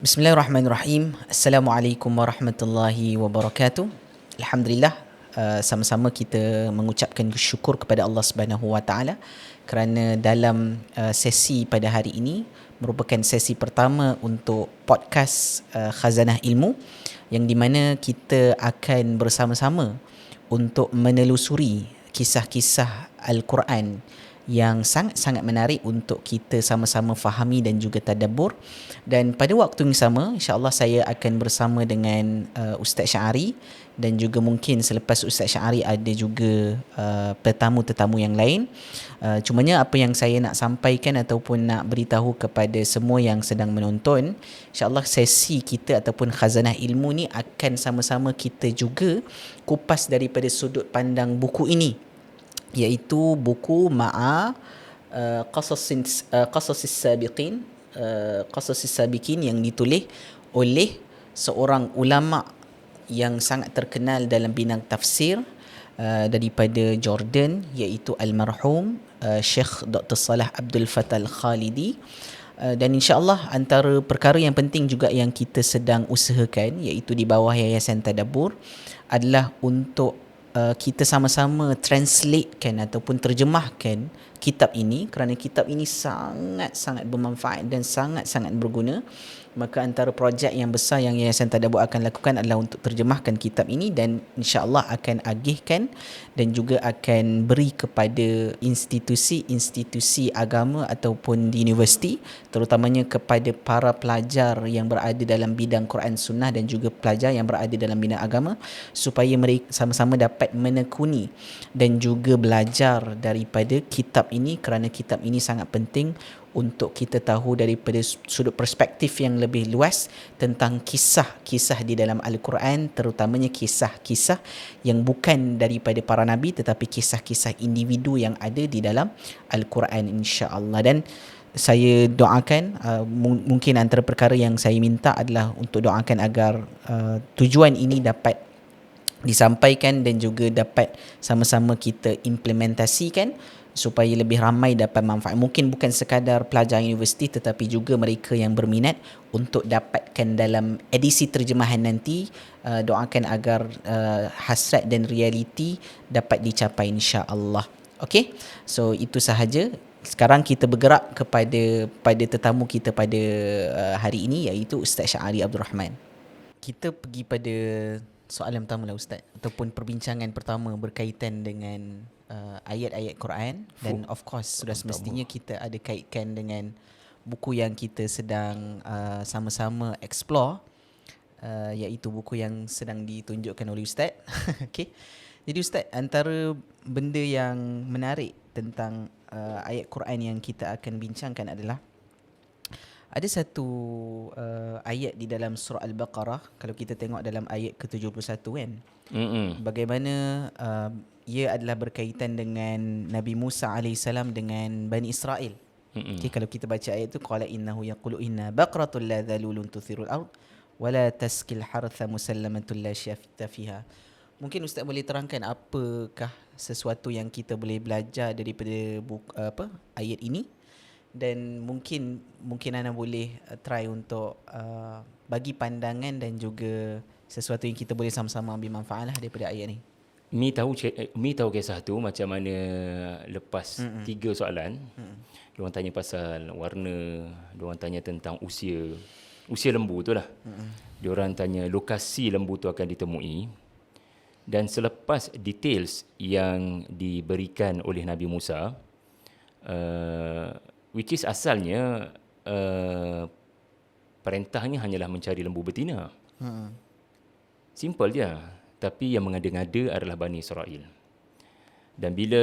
Bismillahirrahmanirrahim. Assalamualaikum warahmatullahi wabarakatuh. Alhamdulillah, sama-sama kita mengucapkan syukur kepada Allah Subhanahu Wa Taala kerana dalam sesi pada hari ini merupakan sesi pertama untuk podcast Khazanah Ilmu, yang di mana kita akan bersama-sama untuk menelusuri kisah-kisah Al-Quran yang sangat-sangat menarik untuk kita sama-sama fahami dan juga tadabbur. Dan pada waktu yang sama, insya-Allah saya akan bersama dengan Ustaz Syahari, dan juga mungkin selepas Ustaz Syahari ada juga tetamu-tetamu yang lain. Cumanya apa yang saya nak sampaikan ataupun nak beritahu kepada semua yang sedang menonton, insya-Allah sesi kita ataupun khazanah ilmu ni akan sama-sama kita juga kupas daripada sudut pandang buku ini, iaitu buku Qasasis Sabiqin, Qasasis Sabiqin yang ditulis oleh seorang ulama yang sangat terkenal dalam bidang tafsir daripada Jordan, iaitu almarhum Syekh Dr. Salah Abdul Fattah Al-Khalidi. Dan insya-Allah antara perkara yang penting juga yang kita sedang usahakan, iaitu di bawah Yayasan Tadabbur, adalah untuk kita sama-sama translatekan ataupun terjemahkan kitab ini, kerana kitab ini sangat-sangat bermanfaat dan sangat-sangat berguna. Maka antara projek yang besar yang Yayasan Tadabbur akan lakukan adalah untuk terjemahkan kitab ini, dan insya-Allah akan agihkan dan juga akan beri kepada institusi-institusi agama ataupun di universiti, terutamanya kepada para pelajar yang berada dalam bidang Quran Sunnah dan juga pelajar yang berada dalam bidang agama, supaya mereka sama-sama dapat menekuni dan juga belajar daripada kitab ini, kerana kitab ini sangat penting untuk kita tahu daripada sudut perspektif yang lebih luas tentang kisah-kisah di dalam Al-Quran, terutamanya kisah-kisah yang bukan daripada para nabi tetapi kisah-kisah individu yang ada di dalam Al-Quran, insya-Allah. Dan saya doakan, mungkin antara perkara yang saya minta adalah untuk doakan agar tujuan ini dapat disampaikan dan juga dapat sama-sama kita implementasikan supaya lebih ramai dapat manfaat. Mungkin bukan sekadar pelajar universiti tetapi juga mereka yang berminat untuk dapatkan dalam edisi terjemahan nanti. Doakan agar hasrat dan realiti dapat dicapai, insya-Allah. Okey, so itu sahaja. Sekarang kita bergerak pada tetamu kita pada hari ini, iaitu Ustaz Syahari Abdul Rahman. Kita pergi pada soalan pertama lah, Ustaz, ataupun perbincangan pertama berkaitan dengan ayat-ayat Quran. Dan of course sudah semestinya kita ada kaitkan dengan buku yang kita sedang sama-sama explore, iaitu buku yang sedang ditunjukkan oleh Ustaz. Okay. Jadi Ustaz, antara benda yang menarik tentang ayat Quran yang kita akan bincangkan adalah ada satu ayat di dalam surah Al-Baqarah, kalau kita tengok dalam ayat ke-71 kan, bagaimana ia adalah berkaitan dengan Nabi Musa AS dengan Bani Israel. Okay, kalau kita baca ayat itu, qala innahu yaqulu inna baqratul la dhalulun tuthirul ard wala taskil hartha musallamatul la syafta fiha. Mungkin Ustaz boleh terangkan apakah sesuatu yang kita boleh belajar daripada ayat ini, dan mungkin ana boleh try untuk bagi pandangan dan juga sesuatu yang kita boleh sama-sama ambil manfaat lah daripada ayat ni. Mi tahu kisah tu macam mana lepas 3 soalan. Diorang tanya pasal warna, diorang tanya tentang usia lembu tu lah. Diorang tanya lokasi lembu tu akan ditemui. Dan selepas details yang diberikan oleh Nabi Musa, which is asalnya perintahnya hanyalah mencari lembu betina. Simple je. Tapi yang mengada-ngada adalah Bani Israel. Dan bila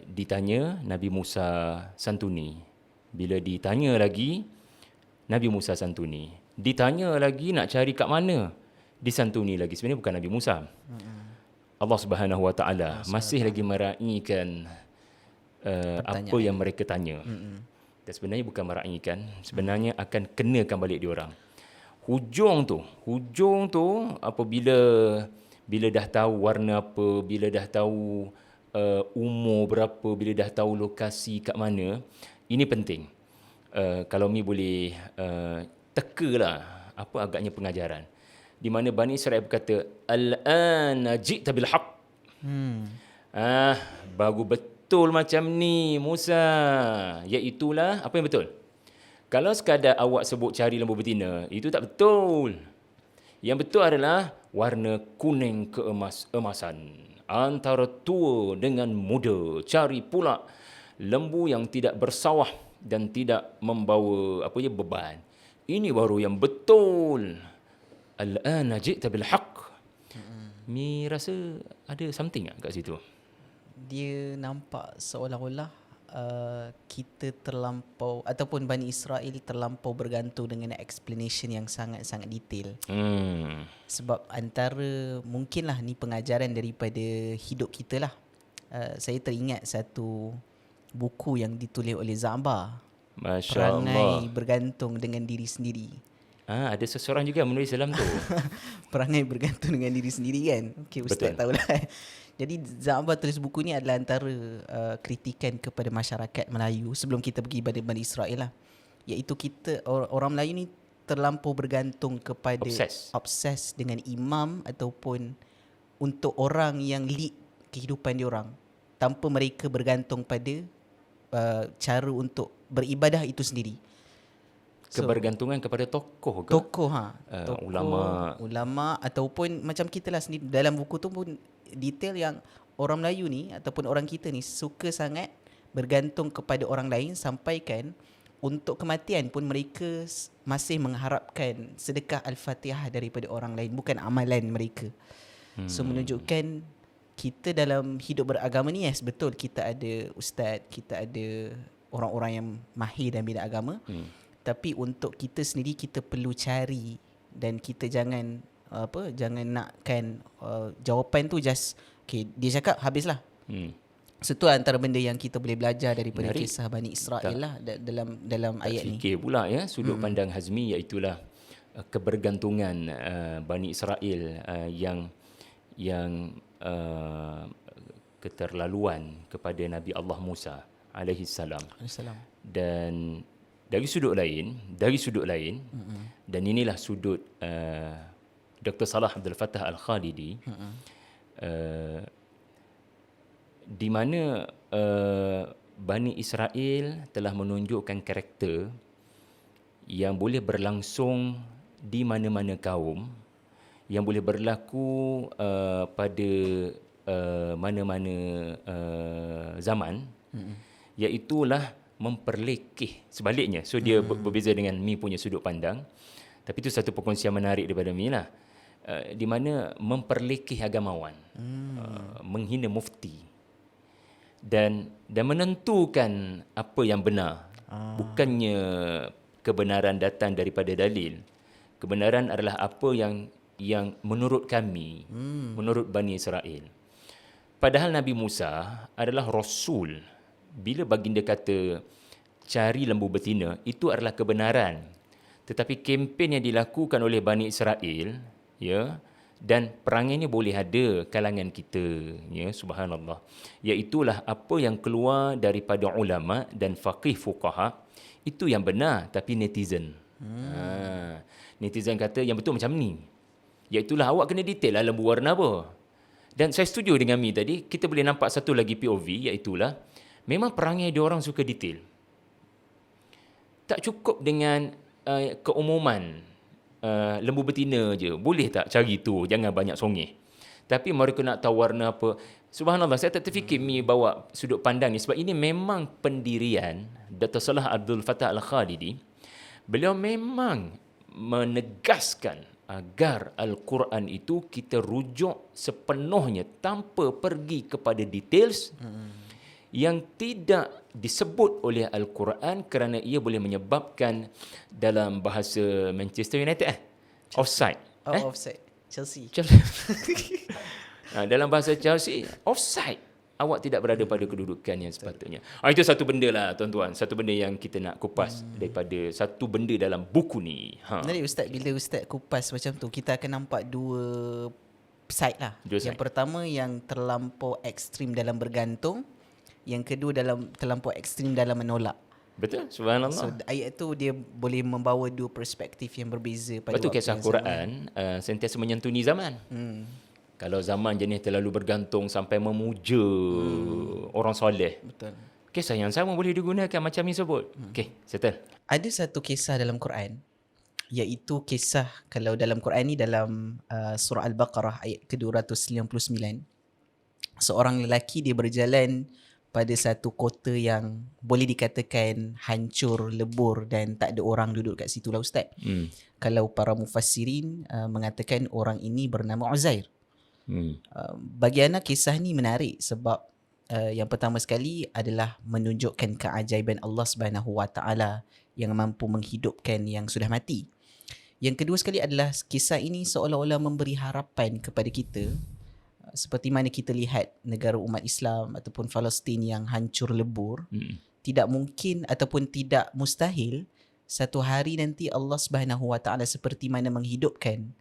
ditanya, Nabi Musa santuni. Bila ditanya lagi, Nabi Musa santuni. Ditanya lagi nak cari kat mana, disantuni lagi. Sebenarnya bukan Nabi Musa. Allah Subhanahu Wa Taala masih lagi meraihkan apa yang mereka tanya. Dan sebenarnya bukan meraihkan, sebenarnya akan kenakan balik diorang. Hujung tu apabila dah tahu warna apa, bila dah tahu umur berapa, bila dah tahu lokasi kat mana, ini penting. Kalau Mi boleh tekalah apa agaknya pengajaran. Di mana Bani Israel berkata, "Al-ana ji'ta bil haqq." Baru betul macam ni Musa. Iaitulah apa yang betul? Kalau sekadar awak sebut cari lembu betina, itu tak betul. Yang betul adalah warna kuning keemasan. Antara tua dengan muda. Cari pula lembu yang tidak bersawah dan tidak membawa beban. Ini baru yang betul. Al-ana ji'ta bil haqq. Mi rasa ada something tak kat situ? Dia nampak seolah-olah kita terlampau ataupun Bani Israel terlampau bergantung dengan explanation yang sangat-sangat detail. Sebab antara mungkinlah ni pengajaran daripada hidup kita lah. Saya teringat satu buku yang ditulis oleh Za'ba, Masya Perangai Allah. Bergantung dengan Diri Sendiri. Ada seseorang juga menulis dalam tu. Perangai bergantung dengan diri sendiri kan. Okay, Ustaz tahulah. Jadi Za'ba tulis buku ni adalah antara kritikan kepada masyarakat Melayu sebelum kita pergi pada Bani Israel lah. Iaitu kita orang Melayu ni terlampau bergantung kepada obses dengan imam ataupun untuk orang yang lead kehidupan diorang, tanpa mereka bergantung pada cara untuk beribadah itu sendiri. Kebergantungan kepada tokoh ke? Tokoh, tokoh, ulama ataupun macam kita lah sendiri. Dalam buku tu pun detail yang orang Melayu ni ataupun orang kita ni suka sangat bergantung kepada orang lain, sampaikan untuk kematian pun mereka masih mengharapkan sedekah Al-Fatihah daripada orang lain, bukan amalan mereka. So menunjukkan kita dalam hidup beragama ni, yes, betul kita ada ustaz, kita ada orang-orang yang mahir dalam bidang agama. Tapi untuk kita sendiri kita perlu cari, dan kita jangan jangan nakkan jawapan tu just okay, dia cakap habislah. So tu antara benda yang kita boleh belajar daripada kisah Bani Israel lah dalam ayat ni. Fikir pula ya sudut pandang Hazmi, iaitulah kebergantungan Bani Israel yang keterlaluan kepada Nabi Allah Musa alaihi salam. Dan dari sudut lain, dan inilah sudut Dr. Salah Abdul Fattah Al-Khalidi, di mana Bani Israel telah menunjukkan karakter yang boleh berlangsung di mana-mana kaum, yang boleh berlaku pada mana-mana zaman, iaitulah memperlekeh sebaliknya. So dia berbeza dengan Mi punya sudut pandang, tapi itu satu perkongsian menarik daripada Mi lah, di mana memperlekeh agamawan, menghina mufti dan menentukan apa yang benar. Bukannya kebenaran datang daripada dalil. Kebenaran adalah apa yang menurut kami, menurut Bani Israel. Padahal Nabi Musa adalah Rasul. Bila baginda kata cari lembu betina, itu adalah kebenaran. Tetapi kempen yang dilakukan oleh Bani Israel, ya, dan perangai ini boleh ada kalangan kita, ya, subhanallah. Iaitulah apa yang keluar daripada ulama dan faqih fuqaha, itu yang benar, tapi netizen. Netizen kata yang betul macam ni. Iaitulah awak kena detail lah lembu warna apa. Dan saya setuju dengan Mi tadi, kita boleh nampak satu lagi POV, iaitulah memang perangai dia orang suka detail. Tak cukup dengan keumuman lembu betina je. Boleh tak cari tu, jangan banyak songeh. Tapi mereka nak tahu warna apa. Subhanallah, saya tak terfikir Mi bawa sudut pandang ni, sebab ini memang pendirian Dr. Salah Abdul Fattah Al-Khalidi. Beliau memang menegaskan agar Al-Quran itu kita rujuk sepenuhnya tanpa pergi kepada details yang tidak disebut oleh Al-Quran, kerana ia boleh menyebabkan dalam bahasa Manchester United offside. Offside. Chelsea. Dalam bahasa Chelsea, offside. Awak tidak berada pada kedudukan yang sepatutnya. Itu satu benda lah tuan-tuan. Satu benda yang kita nak kupas daripada satu benda dalam buku ni. Jadi Ustaz, bila Ustaz kupas macam tu, kita akan nampak dua side lah. Yang pertama yang terlampau ekstrim dalam bergantung, yang kedua terlampau ekstrim dalam menolak. Betul, So subhanallah. ayat tu dia boleh membawa dua perspektif yang berbeza pada Lepas tu waktu kisah yang sama. Quran sentiasa menyantuni zaman. Kalau zaman jenis terlalu bergantung sampai memuja orang soleh, Betul. kisah yang sama boleh digunakan macam ni sebut. Okay, settle. Ada satu kisah dalam Quran, iaitu kisah, kalau dalam Quran ni dalam surah Al-Baqarah ayat ke-299, seorang lelaki dia berjalan pada satu kota yang boleh dikatakan hancur, lebur dan tak ada orang duduk kat situ lah Ustaz. Kalau para mufassirin mengatakan orang ini bernama Uzair. Bagi ana kisah ni menarik sebab yang pertama sekali adalah menunjukkan keajaiban Allah Subhanahu Wa Taala yang mampu menghidupkan yang sudah mati. Yang kedua sekali adalah kisah ini seolah-olah memberi harapan kepada kita, seperti mana kita lihat negara umat Islam ataupun Palestin yang hancur lebur. Tidak mungkin ataupun tidak mustahil satu hari nanti Allah Subhanahu Wa Taala seperti mana menghidupkan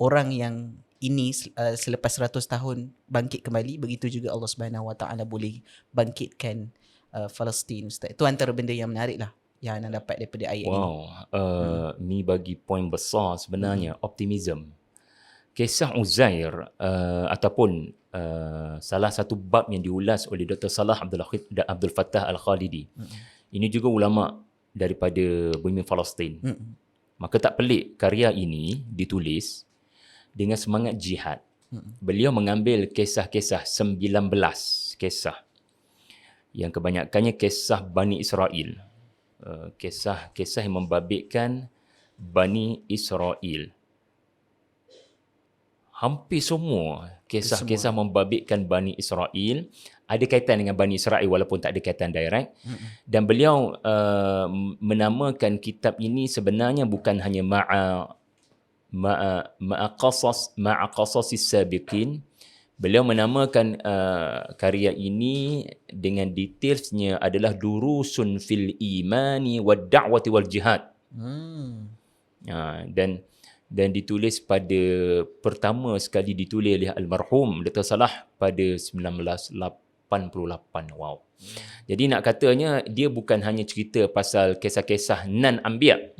orang yang ini selepas 100 tahun bangkit kembali, begitu juga Allah Subhanahu Wa Taala boleh bangkitkan Palestin, Ustaz. Itu antara benda yang menarik lah yang anda dapat daripada ayat ini. Ni bagi poin besar sebenarnya, optimism. Kisah Uzair ataupun salah satu bab yang diulas oleh Dr. Salah Abdul Fattah Al-Khalidi. Ini juga ulama daripada bumi Palestin. Maka tak pelik karya ini ditulis dengan semangat jihad. Beliau mengambil kisah-kisah 19 kisah yang kebanyakannya kisah Bani Israel. Kisah-kisah yang membabitkan Bani Israel. Hampir semua kisah-kisah membabitkan Bani Israel ada kaitan dengan Bani Israel walaupun tak ada kaitan direct. Dan beliau menamakan kitab ini sebenarnya bukan hanya ma'a qasasis sabiqin. Beliau menamakan karya ini dengan detailsnya adalah durusun fil imani wad da'wati wal jihad. Dan ditulis pada pertama sekali ditulis oleh almarhum Dr. Salah pada 1988. Wow. Jadi nak katanya dia bukan hanya cerita pasal kisah-kisah non-anbiya.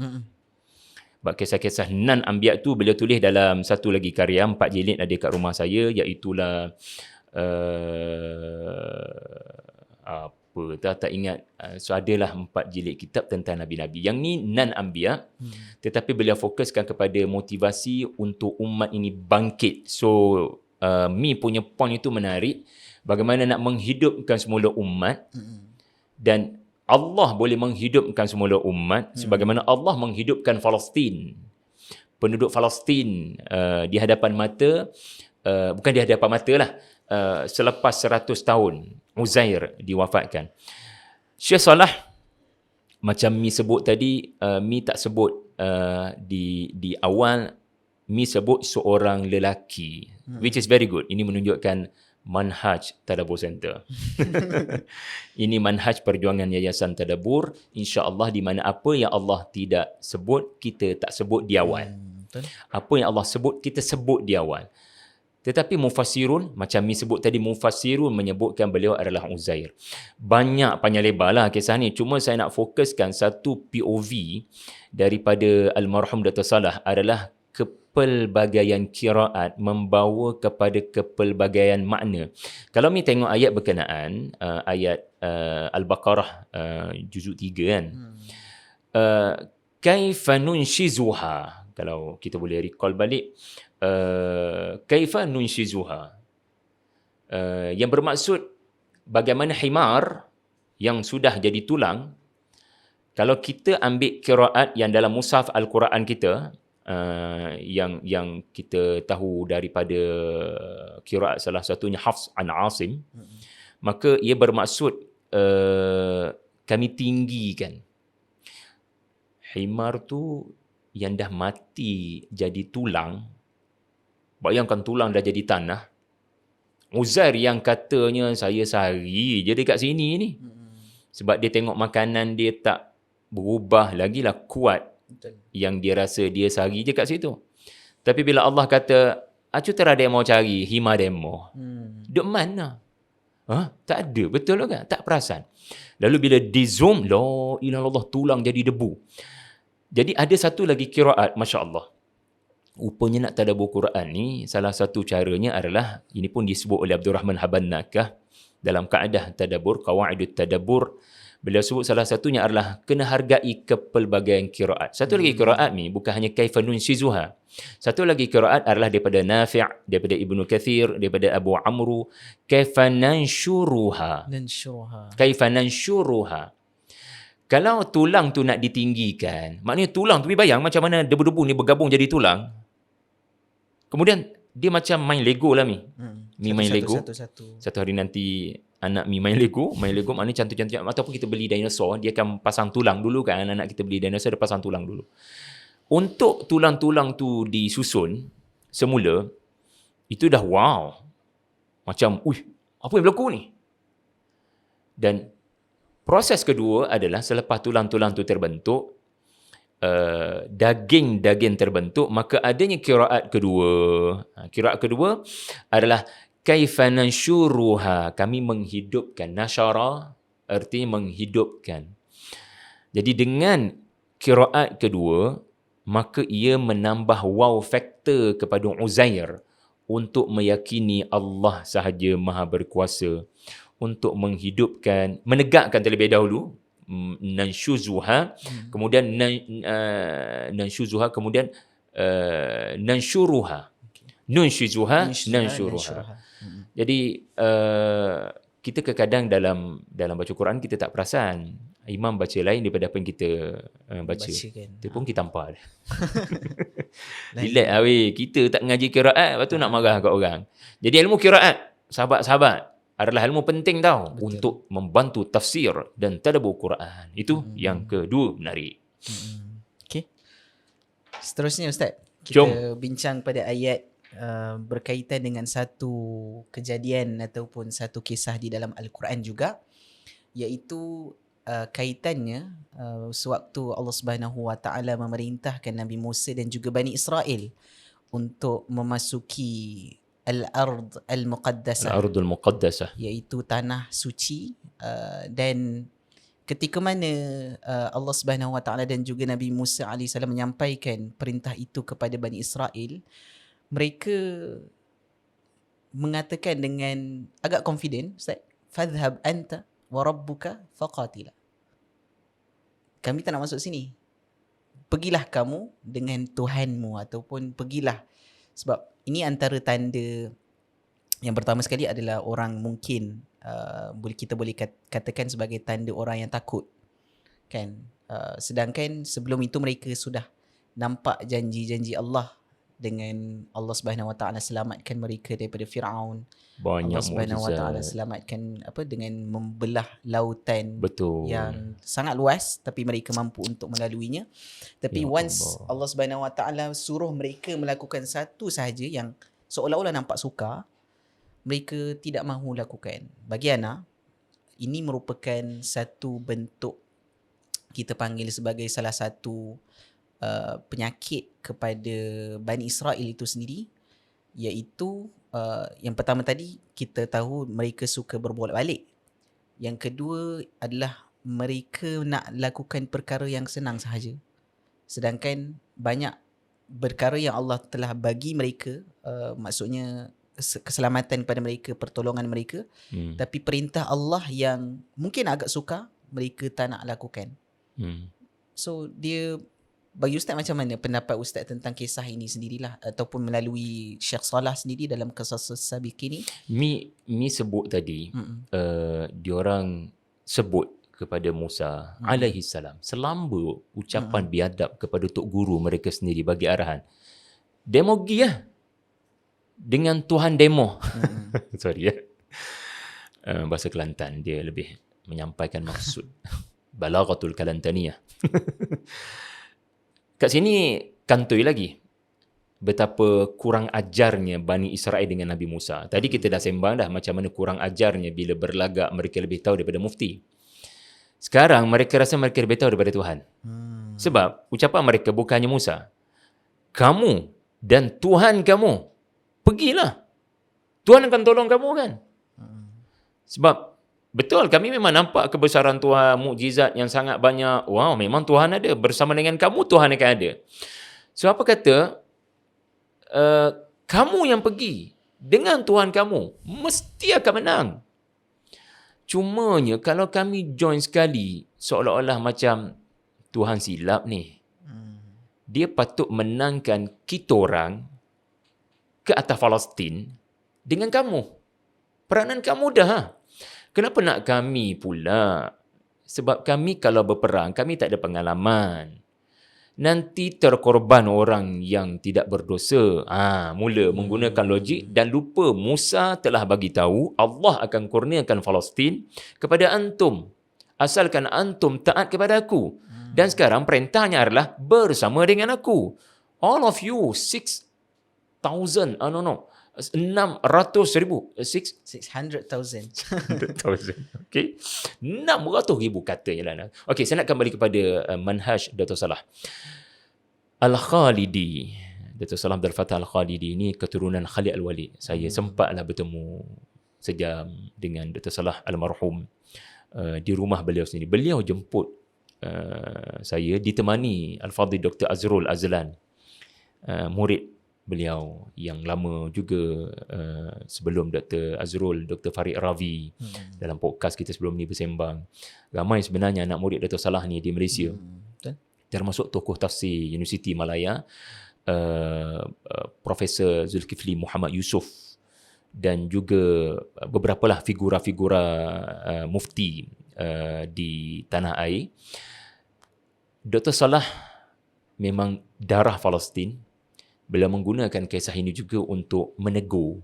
Sebab kisah-kisah non-anbiya tu beliau tulis dalam satu lagi karya 4 jilid ada kat rumah saya, iaitulah tak ingat. So adalah 4 jilid kitab tentang Nabi-Nabi. Yang ni non-anbiya, tetapi beliau fokuskan kepada motivasi untuk umat ini bangkit. So Mi punya point itu menarik. Bagaimana nak menghidupkan semula umat. Dan Allah boleh menghidupkan semula umat sebagaimana Allah menghidupkan Palestin. Penduduk Palestin di hadapan mata, bukan di hadapan mata lah, selepas 100 tahun Uzair diwafatkan. Syekh Salah, macam Mi sebut tadi, Mi tak sebut di awal, Mi sebut seorang lelaki, which is very good. Ini menunjukkan manhaj Tadabbur Center. Ini manhaj perjuangan Yayasan Tadabbur, insya-Allah, di mana apa yang Allah tidak sebut, kita tak sebut di awal. Apa yang Allah sebut, kita sebut di awal. Tetapi mufassirun, macam Mi sebut tadi, mufassirun menyebutkan beliau adalah Uzair. Banyak panjang lebar lah kisah ni. Cuma saya nak fokuskan satu POV daripada almarhum Dr. Salah adalah kepelbagaian qiraat membawa kepada kepelbagaian makna. Kalau Mi tengok ayat berkenaan, ayat Al-Baqarah juzuk 3 kan. Kaifa nunshizuha. Kalau kita boleh recall balik, kaifa nunshizuha, yang bermaksud bagaimana himar yang sudah jadi tulang, kalau kita ambil qiraat yang dalam mushaf Al-Quran kita, yang kita tahu daripada qiraat salah satunya Hafs an Asim, maka ia bermaksud kami tinggikan himar tu yang dah mati jadi tulang. Bayangkan tulang dah jadi tanah. Uzair yang katanya saya sehari je dekat sini ni. Sebab dia tengok makanan dia tak berubah lagi lah, kuat. Yang dia rasa dia sehari je kat situ. Tapi bila Allah kata, acu terada yang mau cari hima demo. Duk mana? Tak ada. Betul kan? Tak perasan. Lalu bila di zoom, la ilaha illallah, tulang jadi debu. Jadi ada satu lagi qiraat, Masya Allah. Rupanya nak tadabbur Quran ni, salah satu caranya adalah, ini pun disebut oleh Abdul Rahman Haban Nakah dalam kaedah tadabbur, qawaidut tadabbur. Beliau sebut salah satunya adalah kena hargai kepelbagaian qiraat. Satu lagi qiraat ni bukan hanya kaifa nunshizuha. Satu lagi qiraat adalah daripada Nafi', daripada Ibnu Kathir, daripada Abu Amru, kaifa nanshuruha. Kaifa nanshuruha. Kalau tulang tu nak ditinggikan, maknanya tulang tu, bayang macam mana debu-debu ni bergabung jadi tulang. Kemudian dia macam main Lego lah Mi. Mi main Lego. Satu hari nanti anak Mi main Lego maknanya cantik-cantik. Ataupun kita beli dinosaur, dia akan pasang tulang dulu kan. Anak kita beli dinosaur, dia pasang tulang dulu. Untuk tulang-tulang tu disusun semula, itu dah wow. Macam, apa yang berlaku ni? Dan proses kedua adalah selepas tulang-tulang tu terbentuk, daging-daging terbentuk, maka adanya qiraat kedua. Qiraat kedua adalah kaifa nanshuruha, kami menghidupkan. Nasyara artinya menghidupkan. Jadi dengan qiraat kedua, maka ia menambah wow faktor kepada Uzair untuk meyakini Allah sahaja Maha Berkuasa untuk menghidupkan, menegakkan terlebih dahulu nanshuzuha, kemudian nanshuzuha, kemudian nanshuruha. Nunshizuha, nanshuruha. Jadi kita kadang dalam baca Quran kita tak perasan. Imam baca lain daripada apa yang kita baca. Itu pun kita tampar. Relax lah weh. Kita tak ngaji qiraat, lepas tu nak marah kat orang. Jadi ilmu qiraat, sahabat-sahabat, adalah ilmu penting tau. Betul. Untuk membantu tafsir dan tadabbur Quran. Itu yang kedua menarik. Okay. Seterusnya Ustaz, kita bincang pada ayat berkaitan dengan satu kejadian ataupun satu kisah di dalam Al-Quran juga, iaitu kaitannya sewaktu Allah Subhanahu Wa Taala memerintahkan Nabi Musa dan juga Bani Israel untuk memasuki Al-Ard Al-Muqaddasah. Al-Ardul Muqaddasah, iaitu tanah suci, dan ketika mana Allah Subhanahu Wa Taala dan juga Nabi Musa AS menyampaikan perintah itu kepada Bani Israel, mereka mengatakan dengan agak confident, Ustaz, fadhhab anta wa rabbuka faqatila. Kami tak nak masuk sini. Pergilah kamu dengan Tuhanmu, ataupun pergilah. Sebab ini antara tanda yang pertama sekali adalah orang mungkin kita boleh katakan sebagai tanda orang yang takut. Kan? Sedangkan sebelum itu mereka sudah nampak janji-janji Allah dengan Allah Subhanahu Wa Taala selamatkan mereka daripada Firaun. Banyak Allah Subhanahu Wa mukjizat. Taala selamatkan dengan membelah lautan. Betul. Yang sangat luas, tapi mereka mampu untuk melaluinya. Tapi once Allah Subhanahu Wa Taala suruh mereka melakukan satu sahaja yang seolah-olah nampak sukar, mereka tidak mahu lakukan. Bagi ana, ini merupakan satu bentuk, kita panggil sebagai salah satu penyakit kepada Bani Israel itu sendiri, iaitu yang pertama tadi kita tahu mereka suka berbolak-balik. Yang kedua adalah mereka nak lakukan perkara yang senang sahaja, sedangkan banyak perkara yang Allah telah bagi mereka, maksudnya keselamatan kepada mereka, pertolongan mereka, tapi perintah Allah yang mungkin agak sukar, mereka tak nak lakukan. So dia, bagi Ustaz, macam mana pendapat Ustaz tentang kisah ini sendirilah, ataupun melalui Syekh Salah sendiri dalam Qasas Sabiqin ni? Mi sebut tadi, diorang sebut kepada Musa alaihi salam selamba ucapan biadab kepada tok guru mereka sendiri bagi arahan. Demo pergi lah dengan Tuhan demo. Sorry ya. Bahasa Kelantan dia lebih menyampaikan maksud. Balaghatul Kelantaniyah. Kat sini kantoi lagi betapa kurang ajarnya Bani Israel dengan Nabi Musa. Tadi kita dah sembang dah macam mana kurang ajarnya bila berlagak mereka lebih tahu daripada mufti. Sekarang mereka rasa mereka lebih tahu daripada Tuhan. Sebab ucapan mereka bukannya Musa, kamu dan Tuhan kamu pergilah, Tuhan akan tolong kamu kan. Sebab betul, kami memang nampak kebesaran Tuhan, mukjizat yang sangat banyak. Wow, memang Tuhan ada. Bersama dengan kamu, Tuhan akan ada. So, apa kata, kamu yang pergi dengan Tuhan kamu, mesti akan menang. Cumanya, kalau kami join sekali, seolah-olah macam Tuhan silap ni. Dia patut menangkan kita orang ke atas Palestin dengan kamu. Peranan kamu dah. Kenapa nak kami pula? Sebab kami kalau berperang, kami tak ada pengalaman. Nanti terkorban orang yang tidak berdosa. Mula menggunakan logik dan lupa Musa telah bagi tahu Allah akan kurniakan Palestin kepada antum. Asalkan antum taat kepada aku. Dan sekarang perintahnya adalah bersama dengan aku. All of you, 600,000, 600,000. 100,000. Okay. 600,000 kata je lah. Okay, saya nak kembali kepada manhaj Dato' Salah. Al-Khalidi. Dato' Salah Abdul Fattah Al-Khalidi ni keturunan Khalid Al-Walid. Saya sempatlah bertemu sejam dengan Dato' Salah Almarhum di rumah beliau sendiri. Beliau jemput saya ditemani Al-Fadhil Dr. Azrul Azlan, murid beliau yang lama juga. Sebelum Dr. Azrul, Dr. Farid Ravi, dalam podcast kita sebelum ni bersembang. Ramai sebenarnya anak murid Dato' Salah ni di Malaysia, termasuk tokoh tafsir Universiti Malaya, Profesor Zulkifli Muhammad Yusof, dan juga beberapa lah figura-figura mufti di tanah air. Dr. Salah memang darah Palestin. Beliau menggunakan kisah ini juga untuk menegur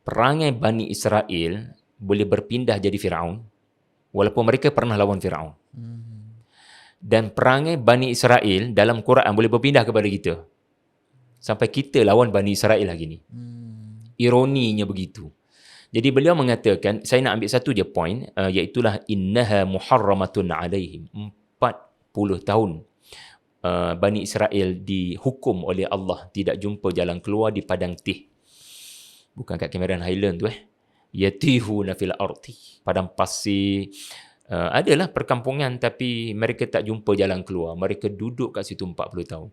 perangai Bani Israel boleh berpindah jadi Firaun, walaupun mereka pernah lawan Firaun. Dan perangai Bani Israel dalam Quran boleh berpindah kepada kita, sampai kita lawan Bani Israel lagi ni. Ironinya begitu. Jadi beliau mengatakan, saya nak ambil satu je point, iaitulah innaha muharramatun alaihim. 40 tahun Bani Israel dihukum oleh Allah tidak jumpa jalan keluar di padang Tih. Bukan kat Cameron Highland tu yatihuna fil ardi, padang pasir. Adalah perkampungan tapi mereka tak jumpa jalan keluar. Mereka duduk kat situ 40 tahun.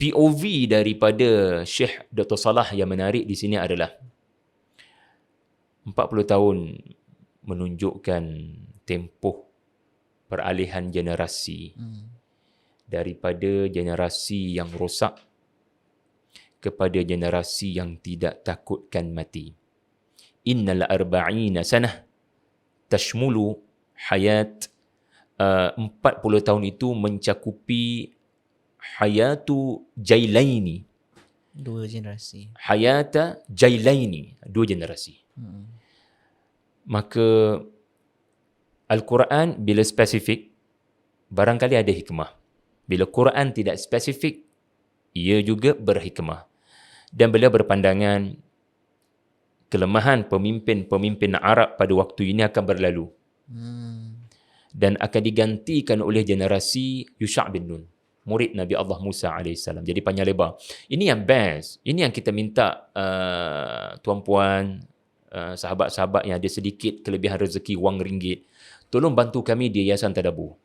POV daripada Syekh Dr. Salah yang menarik di sini adalah 40 tahun menunjukkan tempoh peralihan generasi. Daripada generasi yang rosak kepada generasi yang tidak takutkan mati. Innal arba'ina sanah tashmulu hayat. 40 tahun itu mencakupi hayatu Jailaini. Dua generasi. Hayata Jailaini, dua generasi. Maka Al-Quran bila spesifik, barangkali ada hikmah. Bila Quran tidak spesifik, ia juga berhikmah. Dan beliau berpandangan kelemahan pemimpin-pemimpin Arab pada waktu ini akan berlalu. Dan akan digantikan oleh generasi Yusha' bin Nun, murid Nabi Allah Musa AS. Jadi panjang lebar. Ini yang best. Ini yang kita minta tuan-puan, sahabat-sahabat yang ada sedikit kelebihan rezeki wang ringgit, tolong bantu kami di Yayasan Tadabbur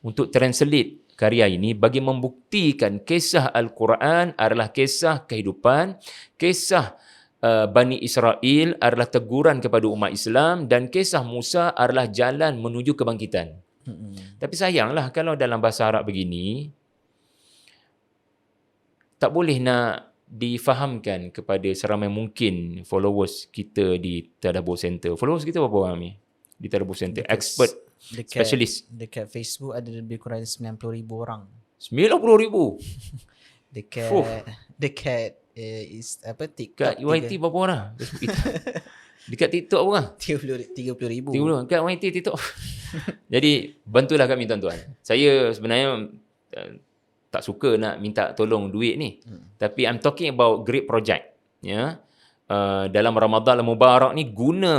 untuk translate karya ini bagi membuktikan kisah Al-Quran adalah kisah kehidupan, kisah Bani Israel adalah teguran kepada umat Islam, dan kisah Musa adalah jalan menuju kebangkitan. Tapi sayanglah kalau dalam bahasa Arab begini, tak boleh nak difahamkan kepada seramai mungkin followers kita di Tadabbur Center. Followers kita berapa orang ni di Tadabbur Center? Expert, specialist. Dekat Facebook ada lebih kurang 90,000 orang. 90,000. Dekat TikTok. Kat YT berapa orang? Dekat TikTok berapa orang? 30,000. 30. Kat YT TikTok. Jadi bantulah kami tuan-tuan. Saya sebenarnya tak suka nak minta tolong duit ni. Tapi I'm talking about great project. Ya. Dalam Ramadan Al-Mubarak ni, guna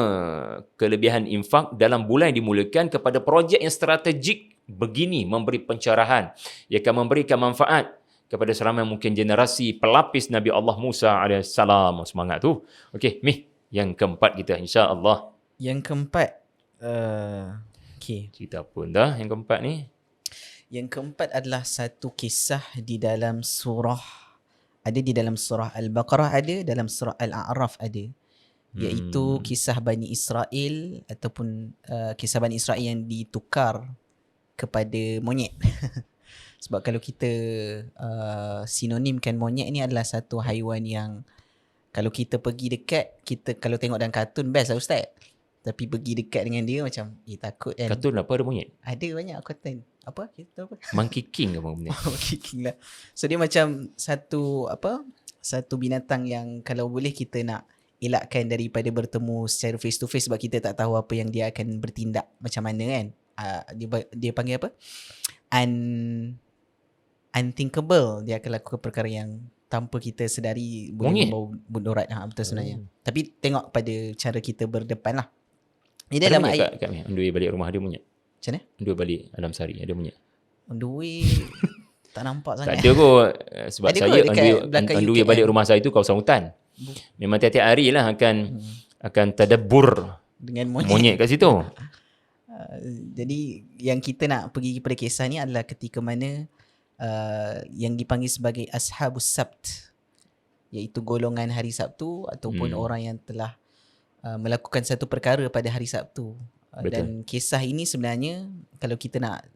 kelebihan infak dalam bulan yang dimulakan kepada projek yang strategik begini, memberi pencerahan, ia akan memberikan manfaat kepada seramai mungkin generasi pelapis Nabi Allah Musa AS. Semangat tu. Okey, Mi, Yang keempat kita insya-Allah. Yang keempat, okay. Cerita apa dah yang keempat ni? Yang keempat adalah satu kisah di dalam surah, ada di dalam surah Al-Baqarah, ada dalam surah Al-A'raf ada, iaitu kisah Bani Israel ataupun kisah Bani Israel yang ditukar kepada monyet. Sebab kalau kita sinonimkan monyet ni adalah satu haiwan yang kalau kita pergi dekat, kita kalau tengok dalam kartun best lah Ustaz. Tapi pergi dekat dengan dia macam takut kan. Kartun apa ada monyet? Ada banyak kartun. Apa? Kita apa? Monkey King apa benda? Monkey King lah. So dia macam satu binatang yang kalau boleh kita nak elakkan daripada bertemu secara face to face sebab kita tak tahu apa yang dia akan bertindak macam mana kan. Dia panggil apa? Unthinkable. Dia akan lakukan perkara yang tanpa kita sedari boleh membawa mudarat. Betul sebenarnya. Tapi tengok pada cara kita berdepan lah. Jadi dalam ayat kat on the way balik rumah ada monyet. Macam mana? On the way balik Alam Sari ada monyet. On the way tak nampak Tak sangat. ada kot. Sebab Ada saya kot on dekat the way UKM. balik rumah saya tu kawasan hutan. Memang tiap-tiap hari lah akan tadabbur Dengan monyet kat situ. Jadi yang kita nak pergi kepada kisah ni adalah ketika mana yang dipanggil sebagai Ashabus Sabt, iaitu golongan hari Sabtu ataupun orang yang telah melakukan satu perkara pada hari Sabtu. Dan kisah ini sebenarnya kalau kita nak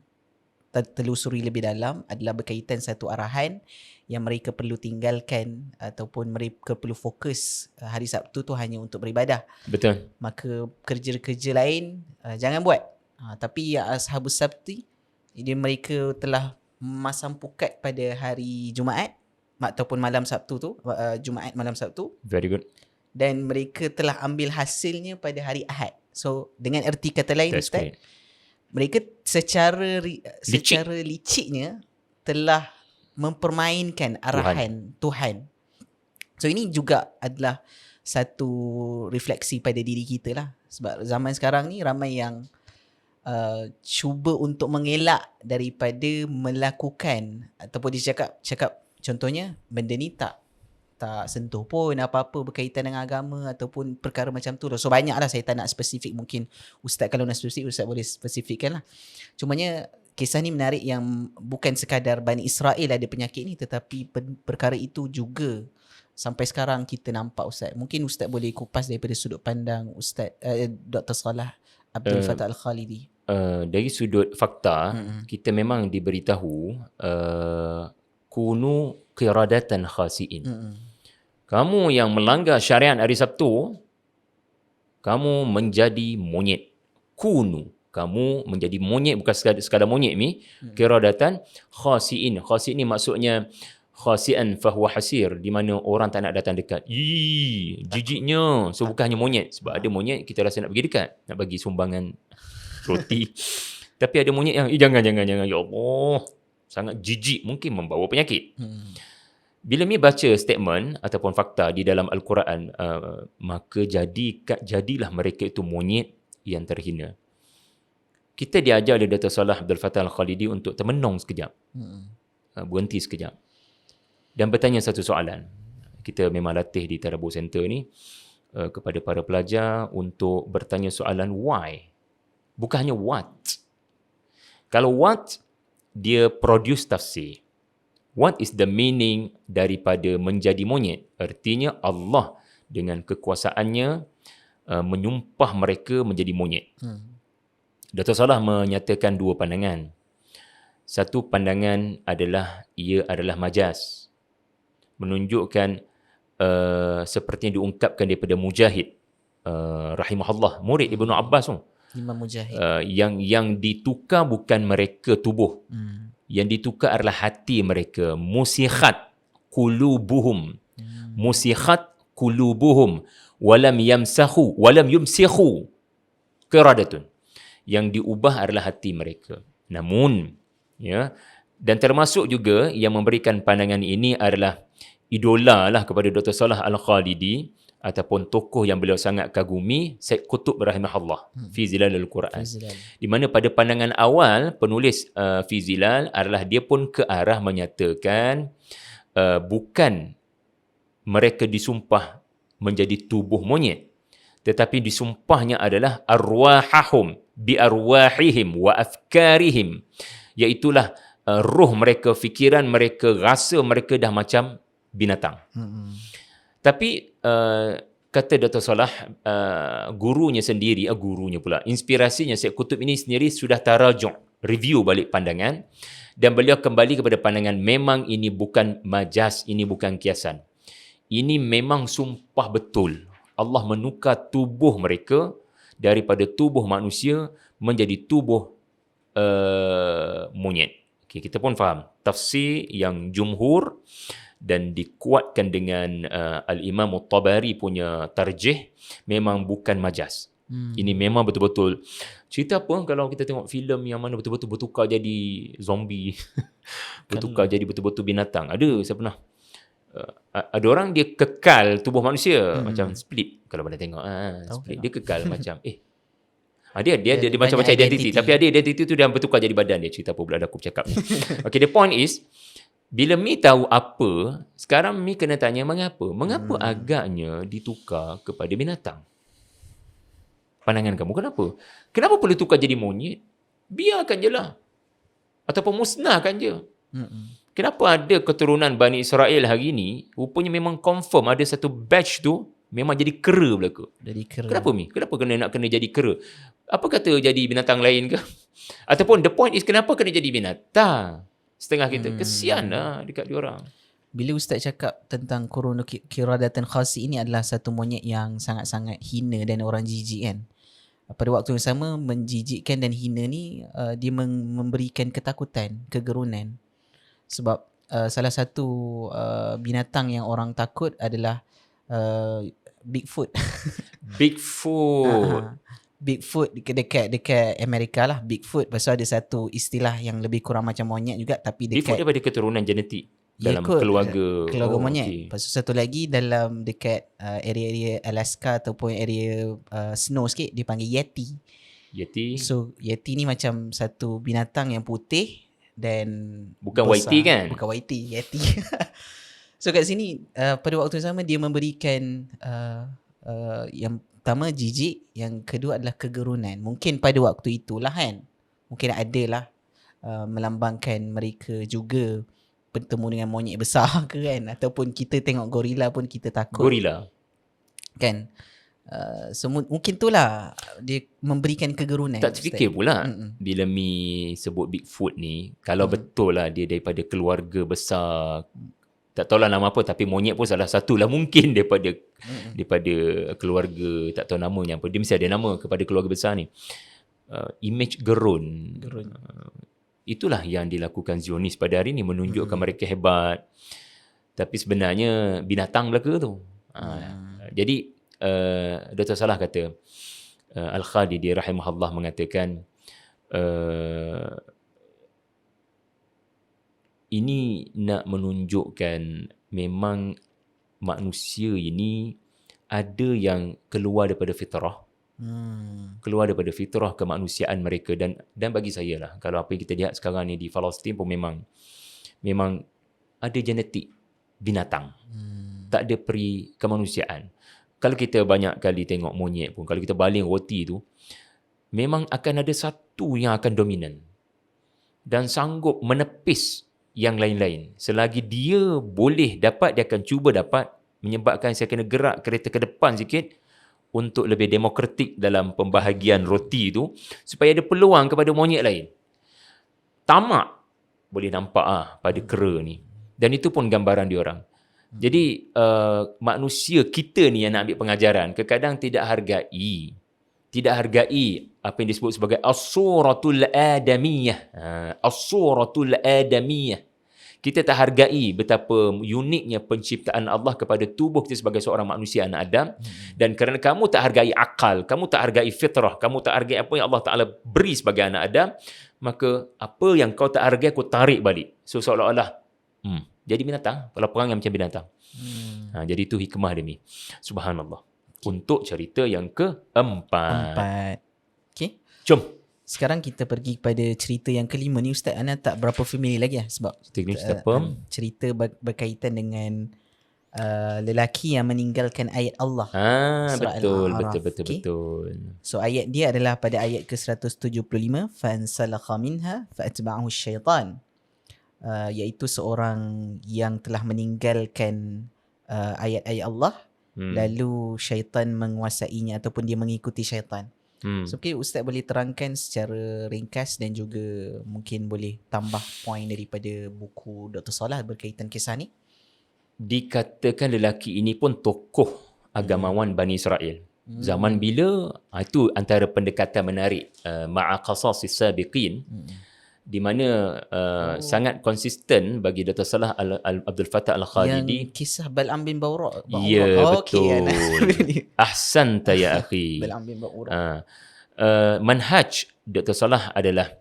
telusuri lebih dalam adalah berkaitan satu arahan yang mereka perlu tinggalkan ataupun mereka perlu fokus hari Sabtu tu hanya untuk beribadah. Betul. Maka kerja-kerja lain jangan buat. Tapi yang Ashabus Sabti, mereka telah memasang pukat pada hari Jumaat ataupun malam Sabtu tu, Jumaat malam Sabtu. Very good. Dan mereka telah ambil hasilnya pada hari Ahad. So dengan erti kata lain That's Ustaz, great. mereka secara liciknya telah mempermainkan arahan Tuhan. So ini juga adalah satu refleksi pada diri kita lah. Sebab zaman sekarang ni ramai yang cuba untuk mengelak daripada melakukan, ataupun dia cakap contohnya benda ni tak sentuh pun apa-apa berkaitan dengan agama ataupun perkara macam tu. So banyak lah, saya tak nak spesifik. Mungkin Ustaz kalau nak spesifik, Ustaz boleh spesifikkan lah. Cumanya kisah ni menarik yang bukan sekadar Bani Israel ada penyakit ni, tetapi perkara itu juga sampai sekarang kita nampak Ustaz. Mungkin Ustaz boleh kupas daripada sudut pandang Ustaz Dr. Salah Abdul Fattah Al-Khalidi. Dari sudut fakta, kita memang diberitahu kunu qiradatan khasiin. Kamu yang melanggar syariat hari Sabtu, kamu menjadi monyet. Kunu, kamu menjadi monyet, bukan sekadar monyet ni. Qiradatan khasiin. Khasiin ni maksudnya khasian fahuwa hasir, di mana orang tak nak datang dekat. Jijiknya. So bukan hanya monyet. Sebab ada monyet kita rasa nak pergi dekat, nak bagi sumbangan roti. Tapi ada monyet yang jangan ya Allah, sangat jijik, mungkin membawa penyakit. Bila mi baca statement ataupun fakta di dalam Al-Quran, maka jadilah mereka itu monyet yang terhina. Kita diajar oleh Dr. Salah Abdul Fattah Al-Khalidi untuk termenung sekejap. Berhenti sekejap. Dan bertanya satu soalan. Kita memang latih di Tadabbur Center ni kepada para pelajar untuk bertanya soalan why. Bukan hanya what. Kalau what, dia produce tafsir. What is the meaning daripada menjadi monyet? Artinya Allah dengan kekuasaannya menyumpah mereka menjadi monyet. Dr. Salah menyatakan dua pandangan. Satu pandangan adalah ia adalah majaz. Menunjukkan seperti yang diungkapkan daripada Mujahid rahimahullah, murid Ibnu Abbas tu. Imam Mujahid. Yang ditukar bukan mereka tubuh. Yang ditukar adalah hati mereka. Musikhat qulubuhum. Musikhat qulubuhum. Walam yumsikhu qiradatun. Yang diubah adalah hati mereka. Namun, ya, dan termasuk juga yang memberikan pandangan ini adalah idola lah kepada Dr. Salah Al-Khalidi, ataupun tokoh yang beliau sangat kagumi, Syed Qutb rahimahullah, fi Zilal Al-Quran. Di mana pada pandangan awal penulis fi Zilal adalah dia pun ke arah menyatakan bukan mereka disumpah menjadi tubuh monyet, tetapi disumpahnya adalah arwahahum bi arwahihim wa afkarihim, iaitulah roh mereka, fikiran mereka, rasa mereka dah macam binatang. Tapi kata Dr. Salah, gurunya sendiri, inspirasinya Syed Qutb ini sendiri sudah tarajuk, review balik pandangan, dan beliau kembali kepada pandangan memang ini bukan majaz, ini bukan kiasan. Ini memang sumpah betul. Allah menukar tubuh mereka daripada tubuh manusia menjadi tubuh monyet. Okay, kita pun faham tafsir yang jumhur dan dikuatkan dengan Al-Imam At-Tabari punya tarjih, memang bukan majaz. Ini memang betul-betul cerita apa kalau kita tengok filem yang mana betul-betul bertukar jadi zombie, bertukar jadi betul-betul binatang. Ada, saya pernah ada orang dia kekal tubuh manusia macam Split, kalau pernah tengok Split, dia kekal macam dia macam-macam identiti, tapi ada identiti tu dia bertukar jadi badan dia. Cerita apa pula aku bercakap ni. Okay, the point is, bila Mi tahu apa, sekarang Mi kena tanya mengapa agaknya ditukar kepada binatang. Pandangan kamu kenapa perlu tukar jadi monyet? Biarkan je lah, ataupun musnahkan je. Kenapa ada keturunan Bani Israel hari ni rupanya memang confirm ada satu batch tu memang jadi kera belaka. Kenapa Mi? Kenapa nak kena jadi kera? Apa kata jadi binatang lain ke? Ataupun the point is, kenapa kena jadi binatang? Setengah kita kesian lah dekat diorang. Bila Ustaz cakap tentang qiradatan khasi, ini adalah satu monyet yang sangat-sangat hina dan orang jijik kan. Pada waktu yang sama, menjijikkan dan hina ni dia memberikan ketakutan, kegerunan. Sebab salah satu binatang yang orang takut adalah Bigfoot. Bigfoot dekat Amerika lah, Bigfoot. Pasal ada satu istilah yang lebih kurang macam monyet juga, tapi Bigfoot daripada keturunan genetik dalam keluarga monyet. Okay. Lepas tu satu lagi dalam dekat area-area Alaska ataupun area snow sikit, dia panggil Yeti. So Yeti ni macam satu binatang yang putih dan bukan besar. Whitey kan? Bukan Whitey, Yeti. So kat sini pada waktu yang sama dia memberikan yang pertama jijik, yang kedua adalah kegerunan. Mungkin pada waktu itulah kan, mungkin adalah melambangkan mereka juga bertemu dengan monyet besar ke kan, ataupun kita tengok gorila pun kita takut kan. So mungkin itulah dia memberikan kegerunan. Tak terfikir pula bila Mi sebut Bigfoot ni, kalau betul lah dia daripada keluarga besar, tak tahulah nama apa, tapi monyet pun salah satu lah mungkin daripada keluarga, tak tahu namanya apa, dia mesti ada nama kepada keluarga besar ni. Image gerun. Itulah yang dilakukan Zionis pada hari ni, menunjukkan mereka hebat, tapi sebenarnya binatang belaka tu. Jadi Dr. Salah kata, Al-Khadidi rahimahullah mengatakan, ini nak menunjukkan memang manusia ini ada yang keluar daripada fitrah. Keluar daripada fitrah kemanusiaan mereka, dan bagi saya lah, kalau apa yang kita lihat sekarang ni di Palestin pun memang ada genetik binatang. Tak ada peri kemanusiaan. Kalau kita banyak kali tengok monyet pun, kalau kita baling roti tu, memang akan ada satu yang akan dominan dan sanggup menepis yang lain-lain. Selagi dia boleh dapat, dia akan cuba dapat, menyebabkan saya kena gerak kereta ke depan sikit untuk lebih demokratik dalam pembahagian roti tu, supaya ada peluang kepada monyet lain. Tamak boleh nampak pada kera ni. Dan itu pun gambaran diorang. Jadi manusia kita ni yang nak ambil pengajaran, kadang-kadang tidak hargai apa yang disebut sebagai as-suratul adamiyah. As-suratul adamiyah. Kita tak hargai betapa uniknya penciptaan Allah kepada tubuh kita sebagai seorang manusia anak Adam. Dan kerana kamu tak hargai akal, kamu tak hargai fitrah, kamu tak hargai apa yang Allah Ta'ala beri sebagai anak Adam, maka apa yang kau tak hargai, aku tarik balik. So seolah-olah jadi binatang, kalau perang yang macam binatang. Jadi itu hikmah dia ni. Subhanallah. Untuk cerita yang keempat. Okay. Jom. Sekarang kita pergi kepada cerita yang kelima ni. Ustaz, Ana tak berapa familiar lagi lah, sebab cerita cerita berkaitan dengan lelaki yang meninggalkan ayat Allah. Surah Betul, Al-A'raf. betul. Okey. So ayat dia adalah pada ayat ke-175, fansalakha minha faatba'ahu syaitan. Iaitu seorang yang telah meninggalkan ayat-ayat Allah, lalu syaitan menguasainya ataupun dia mengikuti syaitan. So okay, Ustaz boleh terangkan secara ringkas dan juga mungkin boleh tambah poin daripada buku Dr. Salah berkaitan kisah ni. Dikatakan lelaki ini pun tokoh agamawan Bani Israel. Zaman bila, itu antara pendekatan menarik ma'a qasasis sabiqin, di mana sangat konsisten bagi Dr. Salah Abdul Fattah Al-Khadidi. Yang kisah Bal'am bin Ba'ura. Ya, Okey, betul. Ahsanta ya akhi. Bal'am bin Ba'ura. Manhaj Dr. Salah adalah,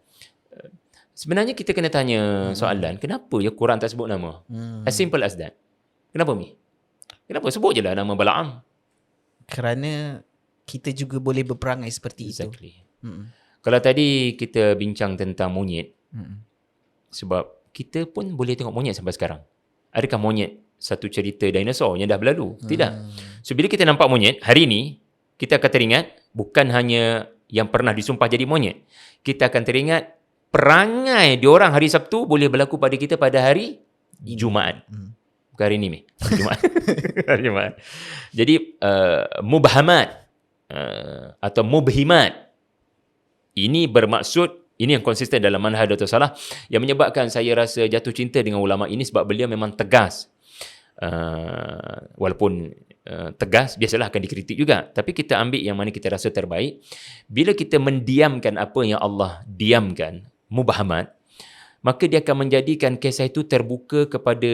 sebenarnya kita kena tanya soalan, kenapa ya Quran tak sebut nama? As simple as that. Kenapa Mi? Kenapa sebut je lah nama Bal'am? Kerana kita juga boleh berperangai seperti Exactly. itu. Kalau tadi kita bincang tentang monyet, sebab kita pun boleh tengok monyet sampai sekarang. Adakah monyet satu cerita dinosaur yang dah berlalu? Tidak. So bila kita nampak monyet, hari ni kita akan teringat bukan hanya yang pernah disumpah jadi monyet. Kita akan teringat perangai diorang hari Sabtu boleh berlaku pada kita pada hari Jumaat. Bukan hari ni, hari Jumaat. Hari Jumaat. Jadi, mubhamat atau mubhimat, ini bermaksud, ini yang konsisten dalam manhaj Dr. Salah, yang menyebabkan saya rasa jatuh cinta dengan ulama ini sebab beliau memang tegas. Walaupun tegas, biasalah akan dikritik juga. Tapi kita ambil yang mana kita rasa terbaik. Bila kita mendiamkan apa yang Allah diamkan, mubhamat, maka dia akan menjadikan kisah itu terbuka kepada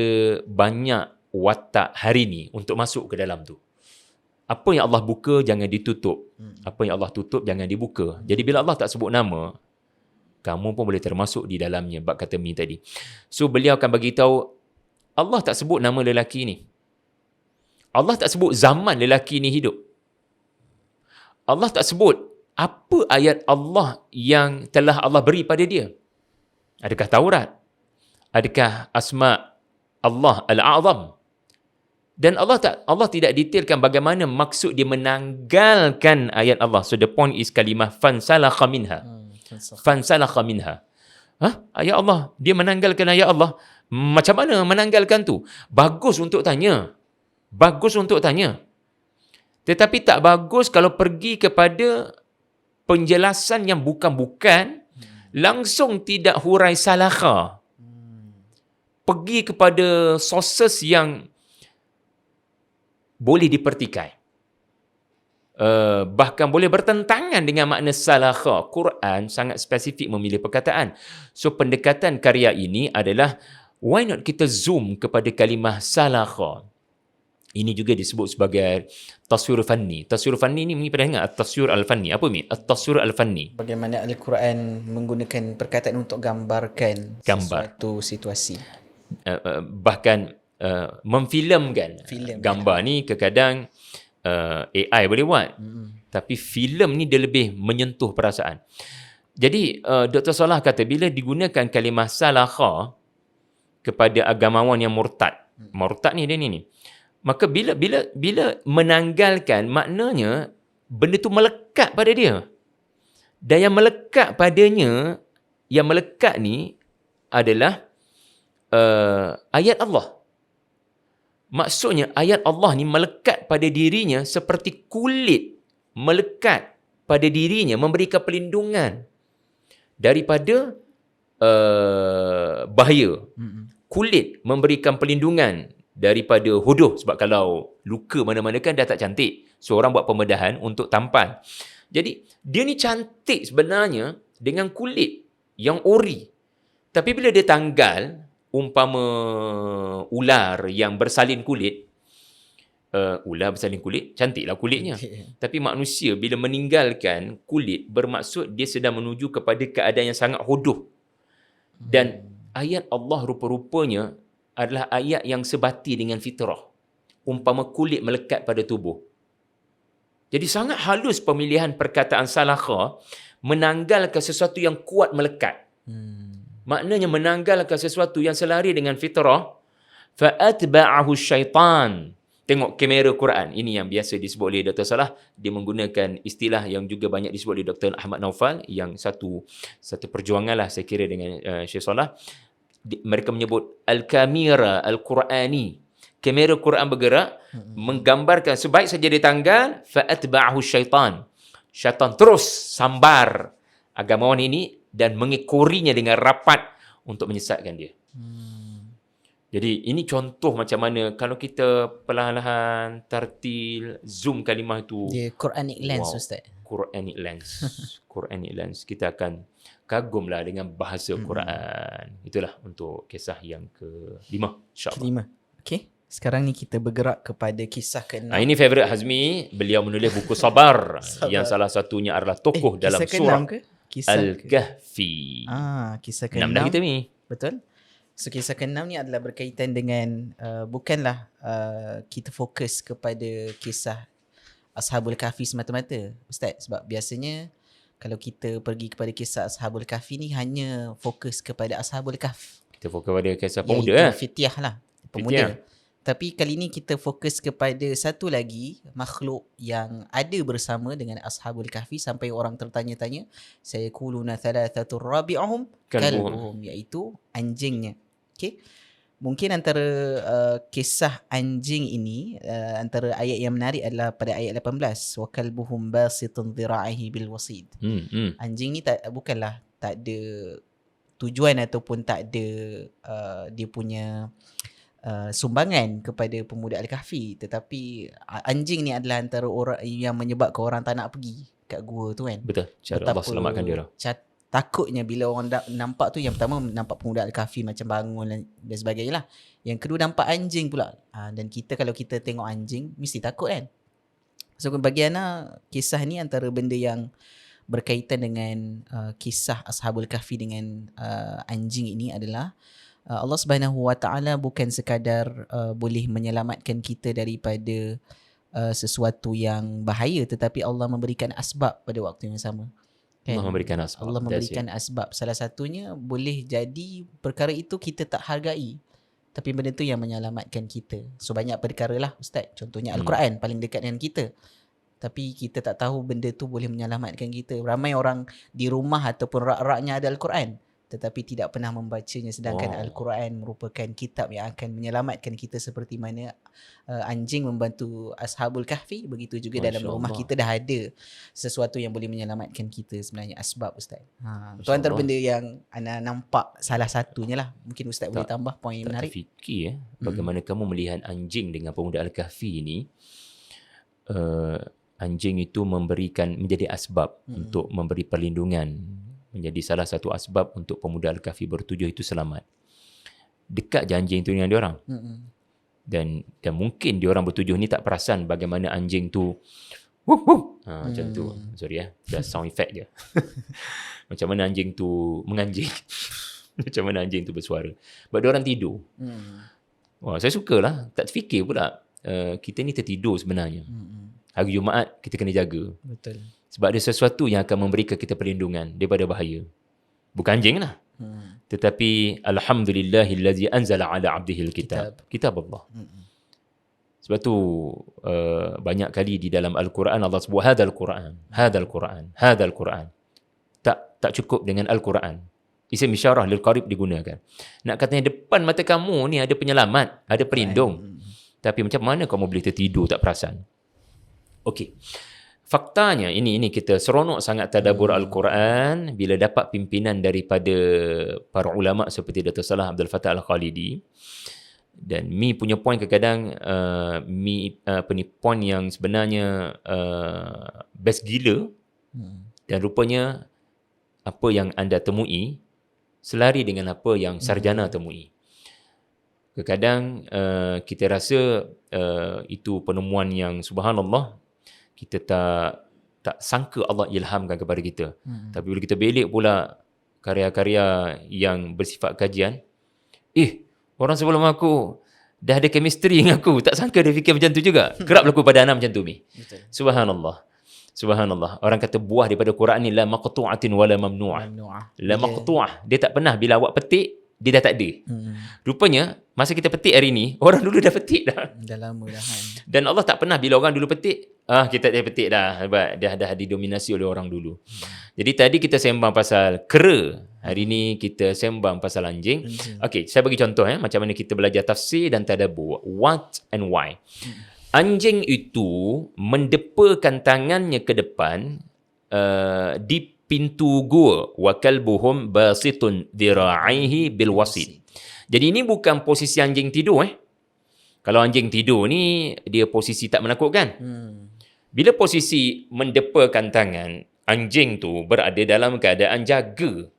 banyak watak hari ni untuk masuk ke dalam tu. Apa yang Allah buka, jangan ditutup. Apa yang Allah tutup, jangan dibuka. Jadi bila Allah tak sebut nama, kamu pun boleh termasuk di dalamnya, bab kata Mi tadi. So beliau akan bagi tahu, Allah tak sebut nama lelaki ni. Allah tak sebut zaman lelaki ni hidup. Allah tak sebut apa ayat Allah yang telah Allah beri pada dia. Adakah Taurat? Adakah asma Allah Al-A'zam? Dan Allah tidak detailkan bagaimana maksud dia menanggalkan ayat Allah. So the point is kalimah fansalakha minha. Fansalakha minha. Ayat Allah, dia menanggalkan ayat Allah. Macam mana menanggalkan tu? Bagus untuk tanya. Bagus untuk tanya. Tetapi tak bagus kalau pergi kepada penjelasan yang bukan-bukan, langsung tidak hurai salakha. Pergi kepada sources yang boleh dipertikai. Bahkan boleh bertentangan dengan makna salakha. Quran sangat spesifik memilih perkataan. So pendekatan karya ini adalah, why not kita zoom kepada kalimah salakha. Ini juga disebut sebagai taswir fanni. Taswir fanni ni pernah ingat taswir al-fanni. Apa Mi? Taswir al-fanni. Bagaimana Al-Quran menggunakan perkataan untuk gambarkan sesuatu situasi. Bahkan memfilmkan. Gambar ni kadang-kadang AI boleh buat. Tapi filem ni dia lebih menyentuh perasaan. Jadi Dr. Salah kata bila digunakan kalimah salakha kepada agamawan yang murtad. Murtad ni dia ni. Maka bila menanggalkan, maknanya benda tu melekat pada dia. Dan yang melekat padanya, yang melekat ni adalah ayat Allah. Maksudnya ayat Allah ni melekat pada dirinya seperti kulit melekat pada dirinya, memberikan perlindungan daripada bahaya. Kulit memberikan perlindungan daripada hodoh. Sebab kalau luka mana-mana kan dah tak cantik. So orang buat pembedahan untuk tampan. Jadi dia ni cantik sebenarnya dengan kulit yang ori. Tapi bila dia tanggal, umpama ular yang bersalin kulit, ular bersalin kulit, cantiklah kulitnya. Tapi manusia bila meninggalkan kulit, bermaksud dia sedang menuju kepada keadaan yang sangat hodoh. Dan ayat Allah rupa-rupanya adalah ayat yang sebati dengan fitrah. Umpama kulit melekat pada tubuh. Jadi sangat halus pemilihan perkataan salakha, menanggalkan sesuatu yang kuat melekat. Maknanya menanggalkan sesuatu yang selari dengan fitrah. Fa'atba'ahu syaitan. Tengok kamera Quran. Ini yang biasa disebut oleh Dr. Salah. Dia menggunakan istilah yang juga banyak disebut oleh Dr. Ahmad Naufal, yang satu perjuangan lah saya kira dengan Syekh Salah. Mereka menyebut al-kamera al-Qurani. Kamera Quran bergerak, menggambarkan sebaik saja dia tanggal, fa'atba'ahu syaitan. Syaitan terus sambar agamawan ini dan mengekorinya dengan rapat untuk menyesatkan dia. Jadi ini contoh macam mana kalau kita perlahan-lahan tartil, zoom kalimah itu. Dia Quranic lens, Wow. Ustaz. Quranic lens. Quranic lens. Kita akan kagumlah dengan bahasa Quran. Itulah untuk kisah yang ke-5, insya-Allah. Kelima. Okey. Sekarang ni kita bergerak kepada kisah ke-6. Ini favourite Hazmi. Beliau menulis buku Sabar, Sabar. yang salah satunya adalah tokoh dalam kisah surah ke-6 ke? Kisah Al-Kahfi. kisah 6 ke-6. dah kita ni. Betul. So kisah ke-6 ni adalah berkaitan dengan bukanlah kita fokus kepada kisah Ashabul Kahfi semata-mata, Ustaz, sebab biasanya kalau kita pergi kepada kisah Ashabul Kahfi ni hanya fokus kepada Ashabul Kahf, Kita fokus pada kisah pemuda iaitu lah. fitiah lah, pemuda. Fitiah. Tapi kali ni kita fokus kepada satu lagi makhluk yang ada bersama dengan Ashabul Kahfi sampai orang tertanya-tanya, sayaquluna thalathatur rabi'uhum kalbuhum, iaitu anjingnya. Okey. Mungkin antara kisah anjing ini, antara ayat yang menarik adalah pada ayat 18, wa kalbuhum basitun dhira'ihi bil wasid. Anjing ni bukanlah tak ada tujuan ataupun tak ada dia punya sumbangan kepada pemuda Al-Kahfi, tetapi anjing ni adalah antara orang yang menyebabkan orang tak nak pergi kat gua tu kan. Betul. Cara Allah selamatkan dia lah. Takutnya bila orang nampak tu, yang pertama nampak pemuda Al-Kahfi macam bangun dan sebagainya lah. Yang kedua nampak anjing pula. Dan kita kalau kita tengok anjing mesti takut kan. So bagi Ana, kisah ni antara benda yang berkaitan dengan kisah Ashabul Kahfi dengan anjing ini adalah Allah Subhanahu Wa Taala bukan sekadar boleh menyelamatkan kita daripada sesuatu yang bahaya, tetapi Allah memberikan asbab pada waktu yang sama. Allah memberikan asbab. Allah memberikan asbab. Salah satunya boleh jadi perkara itu kita tak hargai, tapi benda tu yang menyelamatkan kita. So banyak perkara lah Ustaz. Contohnya Al-Quran paling dekat dengan kita, tapi kita tak tahu benda tu boleh menyelamatkan kita. Ramai orang di rumah ataupun rak-raknya ada Al-Quran, tetapi tidak pernah membacanya, sedangkan Al-Quran merupakan kitab yang akan menyelamatkan kita seperti mana anjing membantu Ashabul Kahfi, begitu juga dalam rumah kita dah ada sesuatu yang boleh menyelamatkan kita sebenarnya, asbab Ustaz. Tu antara benda yang Ana nampak salah satunya lah. Mungkin Ustaz boleh tambah poin yang menarik. Tak terfikir bagaimana kamu melihat anjing dengan pemuda Al-Kahfi ini. Anjing itu menjadi asbab untuk memberi perlindungan, menjadi salah satu asbab untuk pemuda Al-Kahfi bertujuh itu selamat. Dekat je anjing tu dengan diorang. Dan mungkin diorang bertujuh ni tak perasan bagaimana anjing tu wuh, wuh. Macam tu. Sorry dah sound effect je. Macam mana anjing tu menganjing. Macam mana anjing tu bersuara. Sebab diorang tidur. Wah, saya sukalah. Tak terfikir pula. Kita ni tertidur sebenarnya. Hari Jumaat kita kena jaga. Betul. Sebab ada sesuatu yang akan memberikan kita perlindungan daripada bahaya. Bukan anjing lah. Tetapi alhamdulillahillazi anzala ala abdihil kitab. Kitab Allah. Sebab tu banyak kali di dalam Al-Quran Allah sebut hadal Quran, hadal Quran, hadal Quran. Tak cukup dengan Al-Quran. Isim isyarah lil qarib digunakan. Nak katanya depan mata kamu ni ada penyelamat, ada pelindung. Tapi macam mana kamu boleh tertidur tak perasan? Okey. Faktanya ini kita seronok sangat tadabbur Al-Quran bila dapat pimpinan daripada para ulama seperti Dr. Salah Abdul Fattah Al-Khalidi. Dan Mi punya point kadang-kadang point yang sebenarnya best gila. Dan rupanya apa yang anda temui selari dengan apa yang sarjana temui. Kadang-kadang kita rasa itu penemuan yang subhanallah, kita tak sangka Allah ilhamkan kepada kita. Tapi bila kita belik pula karya-karya yang bersifat kajian, orang sebelum aku dah ada chemistry dengan aku, tak sangka dia fikir macam tu juga. Kerap berlaku pada anak macam tu, Mi. Subhanallah. Subhanallah. Orang kata buah daripada Quran ni la maqtu'atin wala mamnu'ah. La maqtu'ah. Dia tak pernah bila awak petik, dia dah tak ada. Rupanya masa kita petik hari ni, orang dulu dah petik dah. Dah lama dah kan. Dan Allah tak pernah bila orang dulu petik, kita tak petik dah sebab dah didominasi oleh orang dulu. Jadi tadi kita sembang pasal kera, hari ni kita sembang pasal anjing. Okey, saya bagi contoh macam mana kita belajar tafsir dan tadabbur. What and why. Anjing itu mendepakan tangannya ke depan di pintu gua, wa kalbuhum basitun dhira'ihi bil wasit. Jadi ini bukan posisi anjing tidur Kalau anjing tidur ni dia posisi tak menakutkan. Bila posisi mendepakan tangan, anjing tu berada dalam keadaan jaga.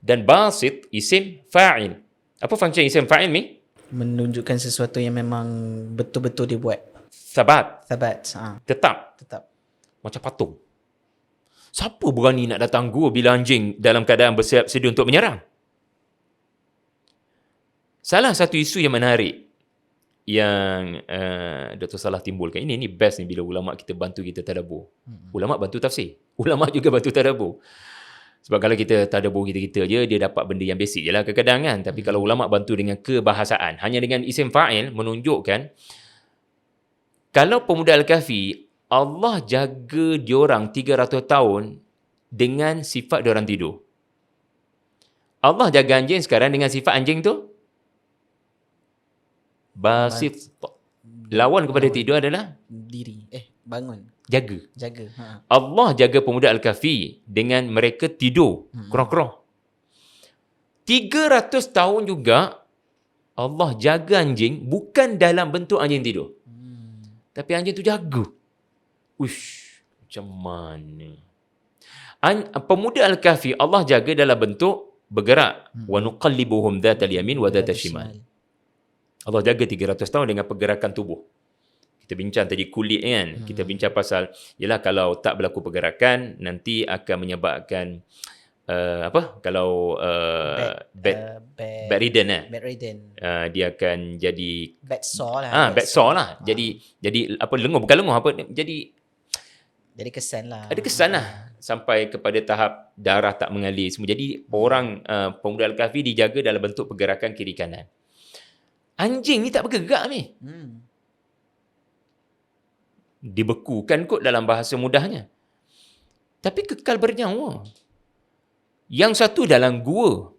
Dan basit isim fa'il. Apa fungsi isim fa'il ni? Menunjukkan sesuatu yang memang betul-betul dia buat. Sabat, Tetap. macam patung. Siapa berani nak datang gua bila anjing dalam keadaan bersiap sedia untuk menyerang? Salah satu isu yang menarik yang Dr. Salah timbulkan, ini best ni bila ulama' kita bantu kita tadabbur. Ulama' bantu tafsir, ulama' juga bantu tadabbur. Sebab kalau kita tadabbur kita je, dia dapat benda yang basic je lah kadang-kadang kan. Tapi kalau ulama' bantu dengan kebahasaan, hanya dengan isim fa'il menunjukkan kalau pemuda Al-Kahfi, Allah jaga diorang 300 tahun dengan sifat diorang tidur. Allah jaga anjing sekarang dengan sifat anjing tu basit. Lawan kepada tidur adalah bangun. Jaga. Ha. Allah jaga pemuda Al-Kahfi dengan mereka tidur. Kurang-kurang. 300 tahun juga Allah jaga anjing bukan dalam bentuk anjing tidur. Tapi anjing tu jaga. Uish, macam mana? Pemuda Al-Kahfi Allah jaga dalam bentuk bergerak. Wa nuqallibuhum dhatal yamin wa dhatal shimal. Allah jaga 300 tahun dengan pergerakan tubuh. Kita bincang tadi kulit kan. Kita bincang pasal, yalah kalau tak berlaku pergerakan, nanti akan menyebabkan kalau bedridden dia akan jadi bed sore lah. Bed sore lah. Jadi lenguh, bukan lenguh jadi kesan lah. Ada kesan lah sampai kepada tahap darah tak mengalir semua. Jadi orang pemuda Al-Kahfi dijaga dalam bentuk pergerakan kiri kanan. Anjing ni tak bergerak ni. Dibekukan kot dalam bahasa mudahnya. Tapi kekal bernyawa. Yang satu dalam gua,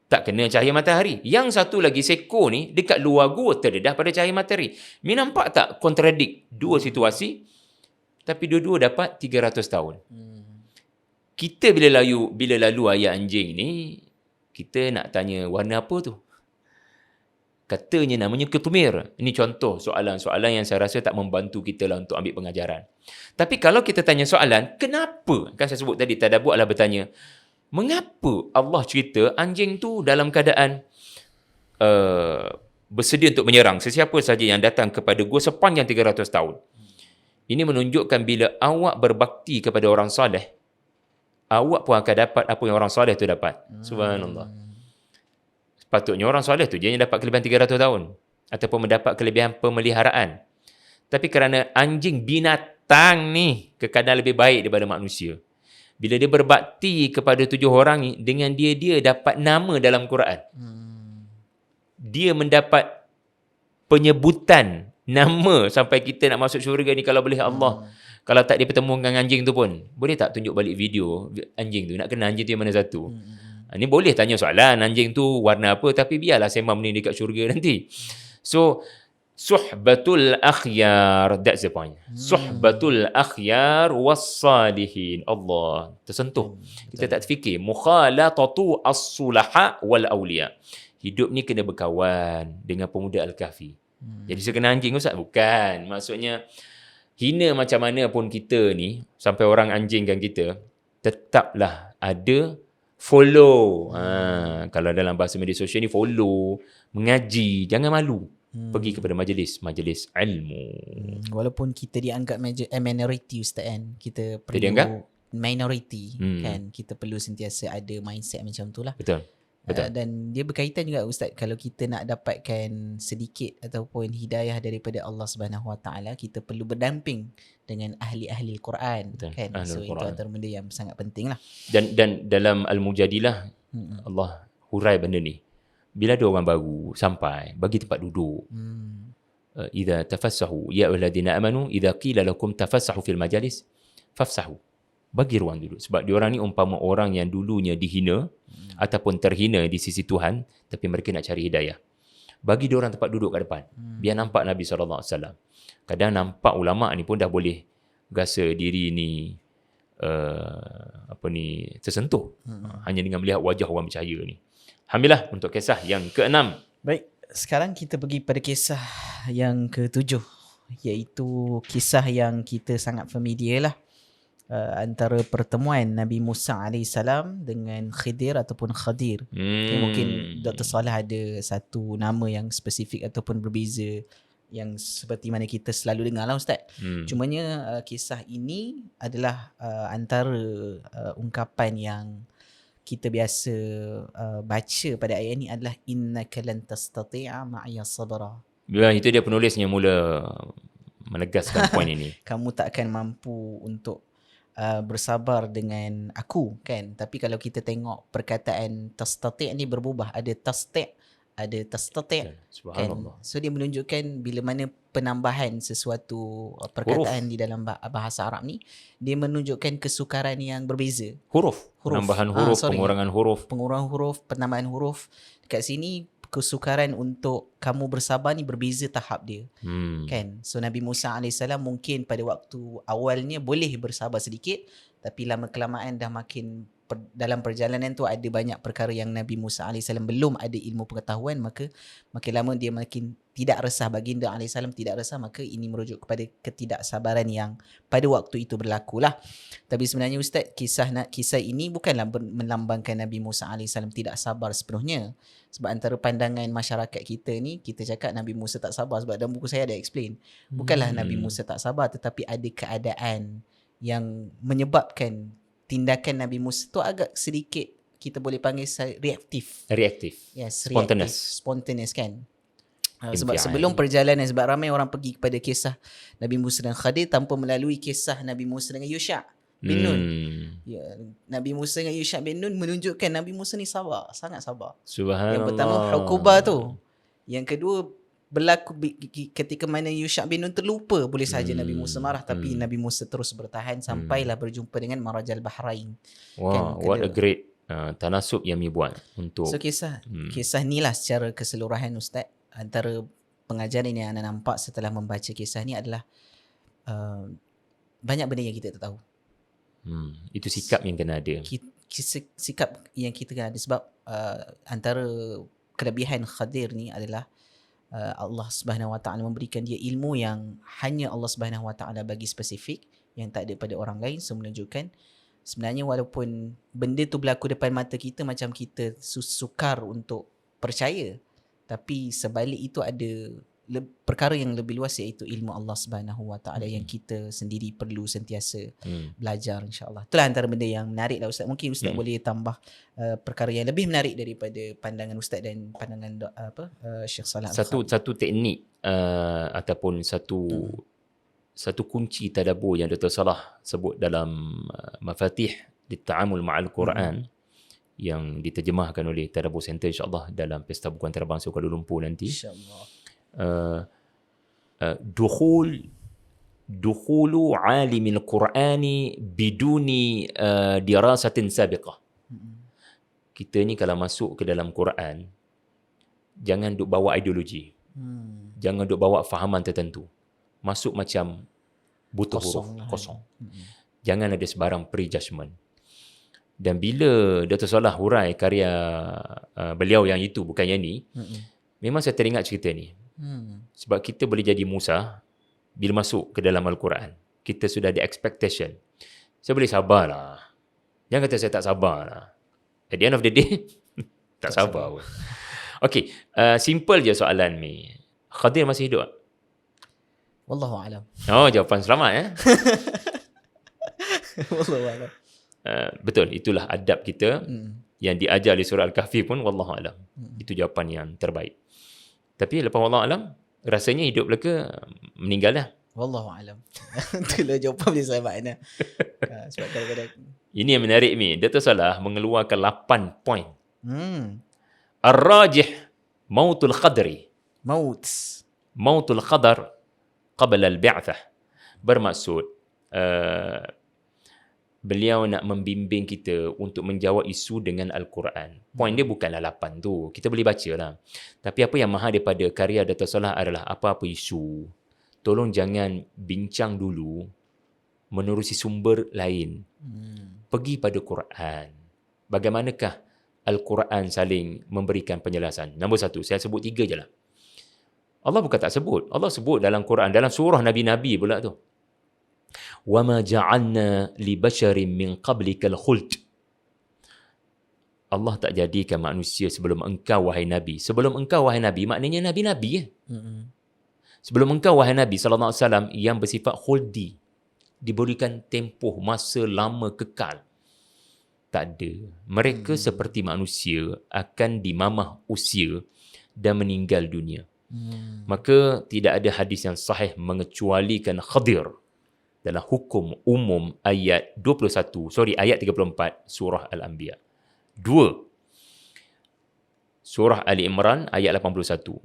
tak kena cahaya matahari. Yang satu lagi seko ni dekat luar gua terdedah pada cahaya matahari. Ni nampak tak kontradik dua situasi? Tapi dua-dua dapat 300 tahun. Kita bila lalu ayat anjing ni, kita nak tanya warna apa tu? Katanya namanya ketumir. Ini contoh soalan-soalan yang saya rasa tak membantu kita lah untuk ambil pengajaran. Tapi kalau kita tanya soalan, kenapa? Kan saya sebut tadi, tadabbur adalah bertanya, mengapa Allah cerita anjing tu dalam keadaan bersedia untuk menyerang sesiapa saja yang datang kepada gua sepanjang 300 tahun. Ini menunjukkan bila awak berbakti kepada orang soleh, awak pun akan dapat apa yang orang soleh tu dapat. Subhanallah. Sepatutnya orang soleh tu je yang dapat kelebihan 300 tahun. Ataupun mendapat kelebihan pemeliharaan. Tapi kerana anjing binatang ni kekadang lebih baik daripada manusia. Bila dia berbakti kepada 7 orang ni, dengan dia dapat nama dalam Quran. Dia mendapat penyebutan nama sampai kita nak masuk syurga ni kalau boleh Allah. Kalau tak dia bertemu dengan anjing tu pun, boleh tak tunjuk balik video anjing tu? Nak kenal anjing tu yang mana satu? Ni boleh tanya soalan, anjing tu warna apa, tapi biarlah sembang ni dekat syurga nanti. So, suhbatul akhyar, that's the point. Suhbatul akhyar wassalihin. Allah, tersentuh. Kita tak terfikir. Mukhalatatu as-sulaha wal awliya. Hidup ni kena berkawan dengan pemuda Al-Kahfi. Jadi saya kena anjing Ustaz? Bukan. Maksudnya, hina macam mana pun kita ni, sampai orang anjingkan kita, tetaplah ada follow. Kalau dalam bahasa media sosial ni, follow, mengaji, jangan malu. Pergi kepada majlis ilmu. Walaupun kita dianggap minority Ustaz kan, kita perlu dianggap minority kan, kita perlu sentiasa ada mindset macam tu lah. Betul. Dan dia berkaitan juga Ustaz, kalau kita nak dapatkan sedikit ataupun hidayah daripada Allah Subhanahu Wa Taala, kita perlu berdamping dengan ahli-ahli Al-Quran. Betul. Kan. So itu antara benda yang sangat penting lah. Dan dalam Al-Mujadilah Allah hurai benda ni. Bila ada orang baru sampai, bagi tempat duduk. Idza tafassahu ya ayyuhalladzina amanu idza qila lakum tafassahu fil majalis fafsahu. Bagi ruang duduk. Sebab diorang ni umpama orang yang dulunya dihina ataupun terhina di sisi Tuhan, tapi mereka nak cari hidayah. Bagi diorang tempat duduk kat depan. Biar nampak Nabi SAW. Kadang nampak ulama' ni pun dah boleh rasa diri ni tersentuh. Hanya dengan melihat wajah orang bercahaya ni. Alhamdulillah untuk kisah yang ke-6. Baik, sekarang kita pergi pada kisah yang ke-7, iaitu kisah yang kita sangat familiar lah. Antara pertemuan Nabi Musa AS dengan Khidir ataupun Khadir. Mungkin Dr. Saleh ada satu nama yang spesifik ataupun berbeza yang seperti mana kita selalu dengar lah Ustaz. Cumanya kisah ini adalah antara ungkapan yang kita biasa baca pada ayat ini adalah innaka lan tastati'a ma'iya sabra. Itu dia penulisnya mula menegaskan poin ini. Kamu tak akan mampu untuk bersabar dengan aku, kan? Tapi kalau kita tengok perkataan tastati' ni berubah, ada tasti', ada tastati', kan? So dia menunjukkan bila mana penambahan sesuatu perkataan di dalam bahasa Arab ni, dia menunjukkan kesukaran yang berbeza. Huruf. Penambahan huruf, pengurangan huruf. Pengurangan huruf, penambahan huruf. Dekat sini kesukaran untuk kamu bersabar ni berbeza tahap dia. Kan? So Nabi Musa AS mungkin pada waktu awalnya boleh bersabar sedikit, tapi lama kelamaan dah makin dalam perjalanan tu ada banyak perkara yang Nabi Musa AS belum ada ilmu pengetahuan, maka makin lama dia makin tidak resah. Baginda AS tidak resah, maka ini merujuk kepada ketidaksabaran yang pada waktu itu berlaku lah. Tapi sebenarnya Ustaz, kisah ini bukanlah melambangkan Nabi Musa AS tidak sabar sepenuhnya. Sebab antara pandangan masyarakat kita ni, kita cakap Nabi Musa tak sabar, sebab dalam buku saya ada explain. Bukanlah Nabi Musa tak sabar, tetapi ada keadaan yang menyebabkan tindakan Nabi Musa tu agak sedikit kita boleh panggil reaktif. Yes, spontaneous kan. Sebab sebelum perjalanan, sebab ramai orang pergi kepada kisah Nabi Musa dan Khadir tanpa melalui kisah Nabi Musa dengan Yusha' bin Nun. Ya, Nabi Musa dengan Yusha' bin Nun menunjukkan Nabi Musa ni sabar, sangat sabar. Subhanallah. Yang pertama Hukubah tu. Yang kedua berlaku ketika mana Yusha' bin Nun terlupa, boleh saja Nabi Musa marah, tapi Nabi Musa terus bertahan sampailah berjumpa dengan Marajal Bahrain. Wow, kan, what a great tanasub yang Mi buat untuk. So kisah ni lah secara keseluruhan Ustaz. Antara pengajaran yang anda nampak setelah membaca kisah ni adalah banyak benda yang kita tak tahu. Itu sikap yang kena ada. Sikap yang kita kena ada, sebab antara kelebihan Khadir ni adalah Allah Subhanahu Wa Taala memberikan dia ilmu yang hanya Allah Subhanahu Wa Taala bagi spesifik, yang tak ada pada orang lain. So menunjukkan sebenarnya walaupun benda tu berlaku depan mata kita, macam kita sukar untuk percaya, tapi sebalik itu ada perkara yang lebih luas, iaitu ilmu Allah Subhanahu Wa Taala yang kita sendiri perlu sentiasa belajar, insya-Allah. Itulah antara benda yang menarik lah Ustaz. Mungkin Ustaz boleh tambah perkara yang lebih menarik daripada pandangan Ustaz dan pandangan Syekh Saleh Al-Khali. Satu teknik ataupun satu kunci tadabbur yang Dr. Salah sebut dalam Mafatih Litta'amul Ma'al Quran, yang diterjemahkan oleh Tadabbur Center, insya-Allah, dalam Pesta Buku Antarabangsa Kuala Lumpur nanti. Insya-Allah. Dukhulu alimil Qur'ani biduni dirasatin sabiqah. Kita ni kalau masuk ke dalam Quran, jangan duk bawa ideologi. Jangan duk bawa fahaman tertentu. Masuk macam buta huruf, kosong. Jangan ada sebarang prejudgment. Dan bila Dr. Salah hurai karya beliau yang itu, bukan yang ni, memang saya teringat cerita ni. Sebab kita boleh jadi Musa bila masuk ke dalam Al-Quran. Kita sudah ada expectation. Saya boleh sabarlah. Jangan kata saya tak sabarlah. At the end of the day, tak sabar pun. Okay, simple je soalan ni. Khadir masih hidup tak? Wallahualam. Oh, jawapan selamat ya. Wallahualam. Betul, itulah adab kita yang diajar di surah Al-Kahfi pun, wallahualam. Itu jawapan yang terbaik. Tapi lepas wallahualam, rasanya hidup ke meninggal dah? Wallahualam. Itulah jawapan dia saya makna. Sebab kadang-kadang ini yang menarik ni, Dr. Salah mengeluarkan 8 poin Ar-rajih mautul qadri. Maut. Mautul qadar qabla al-bi'thah. Bermaksud beliau nak membimbing kita untuk menjawab isu dengan Al-Quran. Poin dia bukanlah 8 tu. Kita boleh baca lah. Tapi apa yang mahal daripada karya Dato' Salah adalah apa-apa isu. Tolong jangan bincang dulu menerusi sumber lain. Pergi pada Quran. Bagaimanakah Al-Quran saling memberikan penjelasan? Nombor 1, saya sebut 3 je lah. Allah bukan tak sebut. Allah sebut dalam Quran, dalam surah Nabi-Nabi pula tu. وَمَا جَعَلْنَا لِبَشَرٍ مِّن قَبْلِكَ الْخُلْدِ. Allah tak jadikan manusia sebelum engkau, wahai Nabi. Sebelum engkau, wahai Nabi, maknanya Nabi-Nabi ya. Sebelum engkau, wahai Nabi SAW, yang bersifat khuldi, diberikan tempoh masa lama kekal. Tak ada. Mereka seperti manusia akan dimamah usia dan meninggal dunia. Maka tidak ada hadis yang sahih mengecualikan Khadir dalam hukum umum ayat 34 surah Al-Anbiya. 2. Surah Ali Imran ayat 81.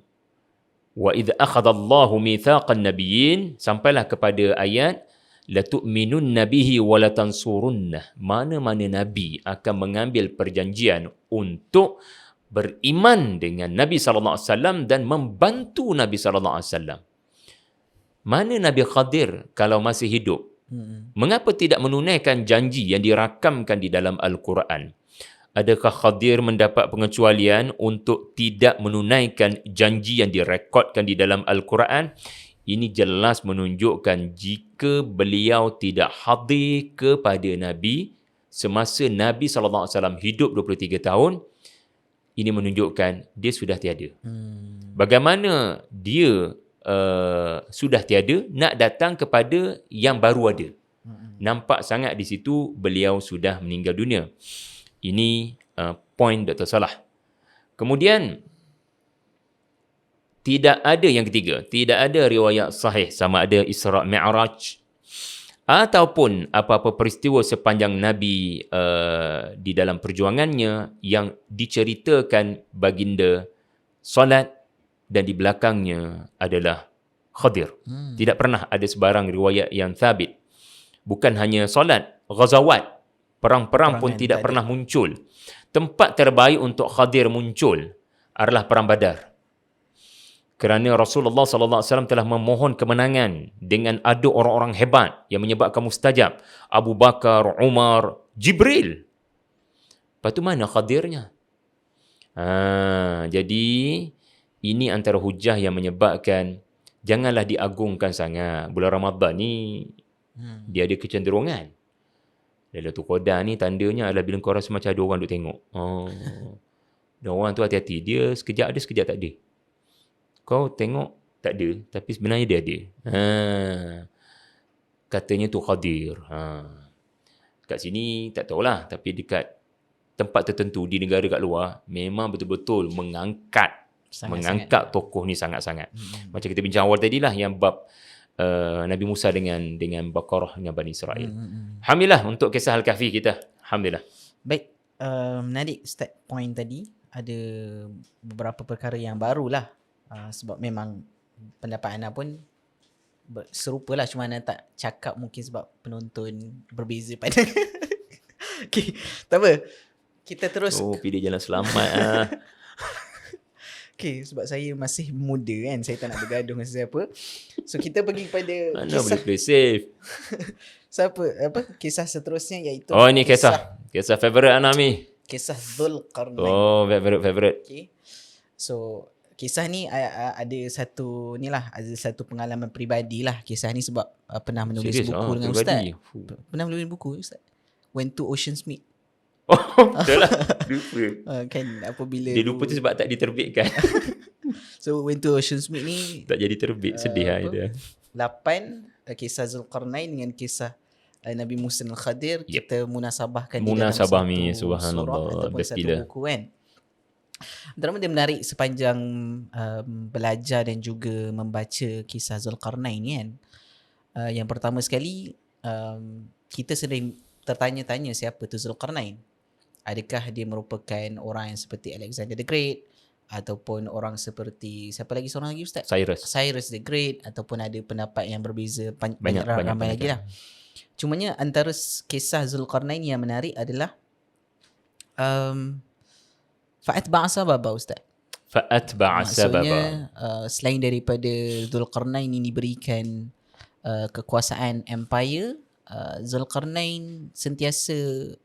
Wa idh akhadallahu mithaqan nabiyyin, sampailah kepada ayat la tu'minunna bihi wa la tansurunnah. Mana-mana nabi akan mengambil perjanjian untuk beriman dengan Nabi sallallahu alaihi wasallam dan membantu Nabi sallallahu alaihi wasallam. Mana Nabi Khadir kalau masih hidup? Mengapa tidak menunaikan janji yang dirakamkan di dalam Al-Quran? Adakah Khadir mendapat pengecualian untuk tidak menunaikan janji yang direkodkan di dalam Al-Quran? Ini jelas menunjukkan jika beliau tidak hadir kepada Nabi semasa Nabi SAW hidup 23 tahun, ini menunjukkan dia sudah tiada. Bagaimana dia sudah tiada, nak datang kepada yang baru ada. Nampak sangat di situ beliau sudah meninggal dunia. Ini poin Dr. Salah. Kemudian tidak ada yang ketiga, tidak ada riwayat sahih sama ada Isra' Mi'raj ataupun apa-apa peristiwa sepanjang Nabi di dalam perjuangannya yang diceritakan baginda solat dan di belakangnya adalah Khadir. Tidak pernah ada sebarang riwayat yang thabit. Bukan hanya solat, ghazawat, perang-perang pun tidak pernah muncul. Tempat terbaik untuk Khadir muncul adalah Perang Badar. Kerana Rasulullah SAW telah memohon kemenangan dengan ada orang-orang hebat yang menyebabkan mustajab. Abu Bakar, Umar, Jibril. Lepas tu mana Khadirnya? Jadi ini antara hujah yang menyebabkan janganlah diagungkan sangat. Bulan Ramadan ni dia ada kecenderungan. Lailatul Qadar ni tandanya adalah bila kau rasa macam ada orang duk tengok. Dan orang tu hati-hati. Dia sekejap ada, sekejap tak ada. Kau tengok tak ada, tapi sebenarnya dia ada. Katanya tu Khadir. Kat sini tak tahulah, tapi dekat tempat tertentu di negara kat luar memang betul-betul mengangkat tokoh ni sangat-sangat. Macam kita bincang awal tadi lah yang bab Nabi Musa dengan Baqarah dengan Bani Israel. Alhamdulillah untuk kisah Al-Kahfi kita. Alhamdulillah. Baik, menarik start point tadi. Ada beberapa perkara yang barulah. Sebab memang pendapat Ana pun serupalah, cuma Ana tak cakap mungkin sebab penonton berbeza pada. Okay, tak apa. Kita terus. Pilih jalan selamat. Okay, sebab saya masih muda kan, saya tak nak bergaduh dengan sesiapa. So kita pergi kepada Mana boleh play safe. kisah seterusnya iaitu Ini kisah favourite Ana ni. Kisah Dzulqarnain. Favourite. Okay. So kisah ni ada satu pengalaman peribadi lah kisah ni, sebab pernah menulis buku dengan peribadi. Ustaz. Pernah menulis buku Ustaz. Went to Oceansmead. Betul lah. Lupa. Kan apabila Dia lupa tu sebab tak diterbitkan. So Went to Oceansmead ni tak jadi terbit. Sedih lah dia. 8 kisah Dzulqarnain dengan kisah Nabi Musa dan Khadir. Kita munasabahkan di dalam Munasabah satu ni, subhanallah, surah ataupun best satu gila. buku kan. Drama dia menarik sepanjang belajar dan juga membaca kisah Dzulqarnain ni kan. Yang pertama sekali, kita sering tertanya-tanya siapa tu Dzulqarnain. Adakah dia merupakan orang yang seperti Alexander the Great ataupun orang seperti siapa lagi, seorang lagi Ustaz? Cyrus. Cyrus the Great, ataupun ada pendapat yang berbeza, banyak Banyak ramai lagi pendapat. lah. Cumanya antara kisah Zulkarnain yang menarik adalah fa'atba'a sababa Ustaz. Fa'atba'a sababa. Maksudnya selain daripada Zulkarnain ini diberikan kekuasaan empire, Zulkarnain sentiasa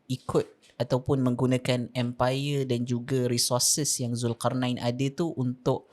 ikut ataupun menggunakan empire dan juga resources yang Zulkarnain ada tu untuk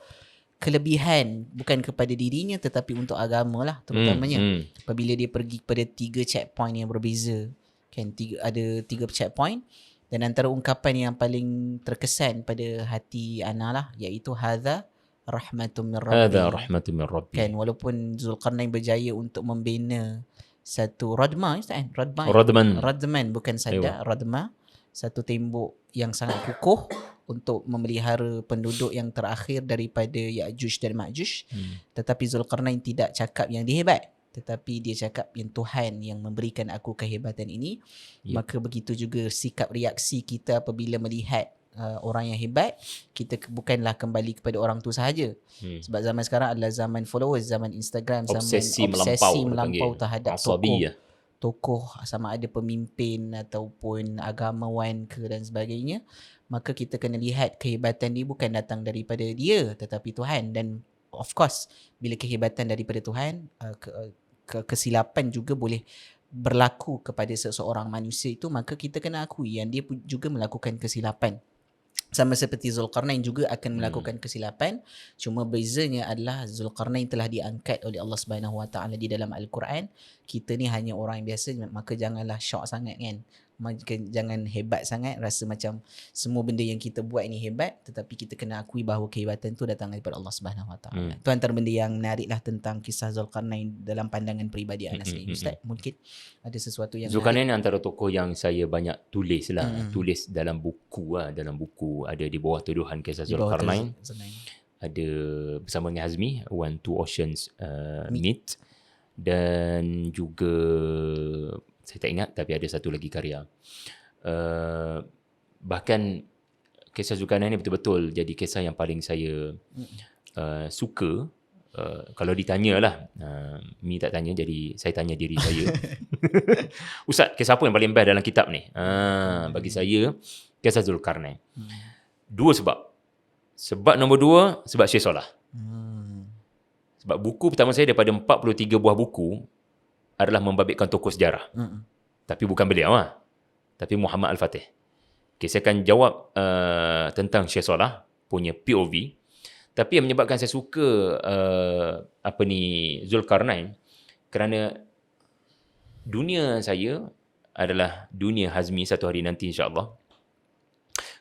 kelebihan, bukan kepada dirinya tetapi untuk agama lah terutamanya. Apabila dia pergi kepada 3 checkpoint yang berbeza, kan, ada 3 checkpoint, dan antara ungkapan yang paling terkesan pada hati ana lah iaitu hadza rahmatun min rabbi. Hadza rahmatun min rabbi. Kan, walaupun Zulkarnain berjaya untuk membina satu radma, kan? Radman bukan sada, radma, satu tembok yang sangat kukuh untuk memelihara penduduk yang terakhir daripada Ya'juj dan Ma'juj. Tetapi Zulkarnain tidak cakap yang dia hebat, tetapi dia cakap yang Tuhan yang memberikan aku kehebatan ini. Maka begitu juga sikap reaksi kita apabila melihat orang yang hebat, kita bukanlah kembali kepada orang tu sahaja. Sebab zaman sekarang adalah zaman followers, zaman Instagram, obsesi zaman melampau terhadap Asabiyah. tokoh sama ada pemimpin ataupun agamawan ke dan sebagainya. Maka kita kena lihat kehebatan ni bukan datang daripada dia tetapi Tuhan. Dan of course bila kehebatan daripada Tuhan, kesilapan juga boleh berlaku kepada seseorang manusia itu, maka kita kena akui yang dia juga melakukan kesilapan. Sama seperti Zulkarnain juga akan melakukan kesilapan. Cuma bezanya adalah Zulkarnain telah diangkat oleh Allah Subhanahu Wa Taala di dalam Al-Quran. Kita ni hanya orang yang biasa, maka janganlah syok sangat kan. Jangan hebat sangat, rasa macam semua benda yang kita buat ini hebat, tetapi kita kena akui bahawa kehebatan tu datang daripada Allah Subhanahu Wa Taala. Itu antara benda yang menarik lah tentang kisah Zulkarnain dalam pandangan peribadi Anas ni. Ustaz, mungkin ada sesuatu yang Zulkarnain antara tokoh yang saya banyak tulis lah, tulis dalam buku lah, ada di bawah tuduhan kisah Zulkarnain. Ada bersama dengan Hazmi, One Two Oceans Meet, dan juga saya tak ingat, tapi ada satu lagi karya. Bahkan kisah Zulkarnain ni betul-betul jadi kisah yang paling saya suka. Kalau ditanya lah, Mi tak tanya, jadi saya tanya diri saya. Ustaz, kisah apa yang paling best dalam kitab ni? Bagi saya, kisah Zulkarnain. 2 sebab. Sebab nombor 2, sebab Syekh Solah. Sebab buku pertama saya daripada 43 buah buku adalah membabitkan tokoh sejarah. Tapi bukan beliau lah. Tapi Muhammad Al-Fatih. Okay, saya akan jawab tentang Syekh Solah punya POV. Tapi yang menyebabkan saya suka Zulkarnain, kerana dunia saya adalah dunia Hazmi satu hari nanti insya-Allah.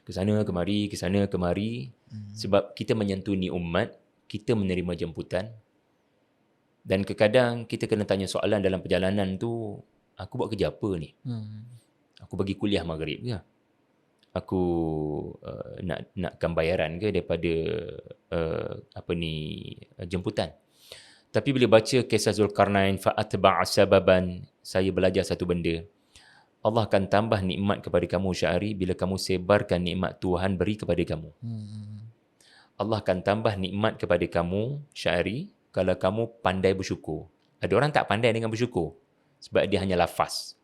Ke sana kemari, sebab kita menyantuni umat, kita menerima jemputan. Dan kadang kita kena tanya soalan dalam perjalanan tu, aku buat kerja apa ni? Aku bagi kuliah maghrib ke? Aku nakkan bayaran ke daripada jemputan? Tapi bila baca kisah Zulkarnain, fa'atba'a sababan, saya belajar satu benda. Allah akan tambah nikmat kepada kamu Syahri bila kamu sebarkan nikmat Tuhan beri kepada kamu. Allah akan tambah nikmat kepada kamu Syahri kalau kamu pandai bersyukur. Ada orang tak pandai dengan bersyukur sebab dia hanya lafaz.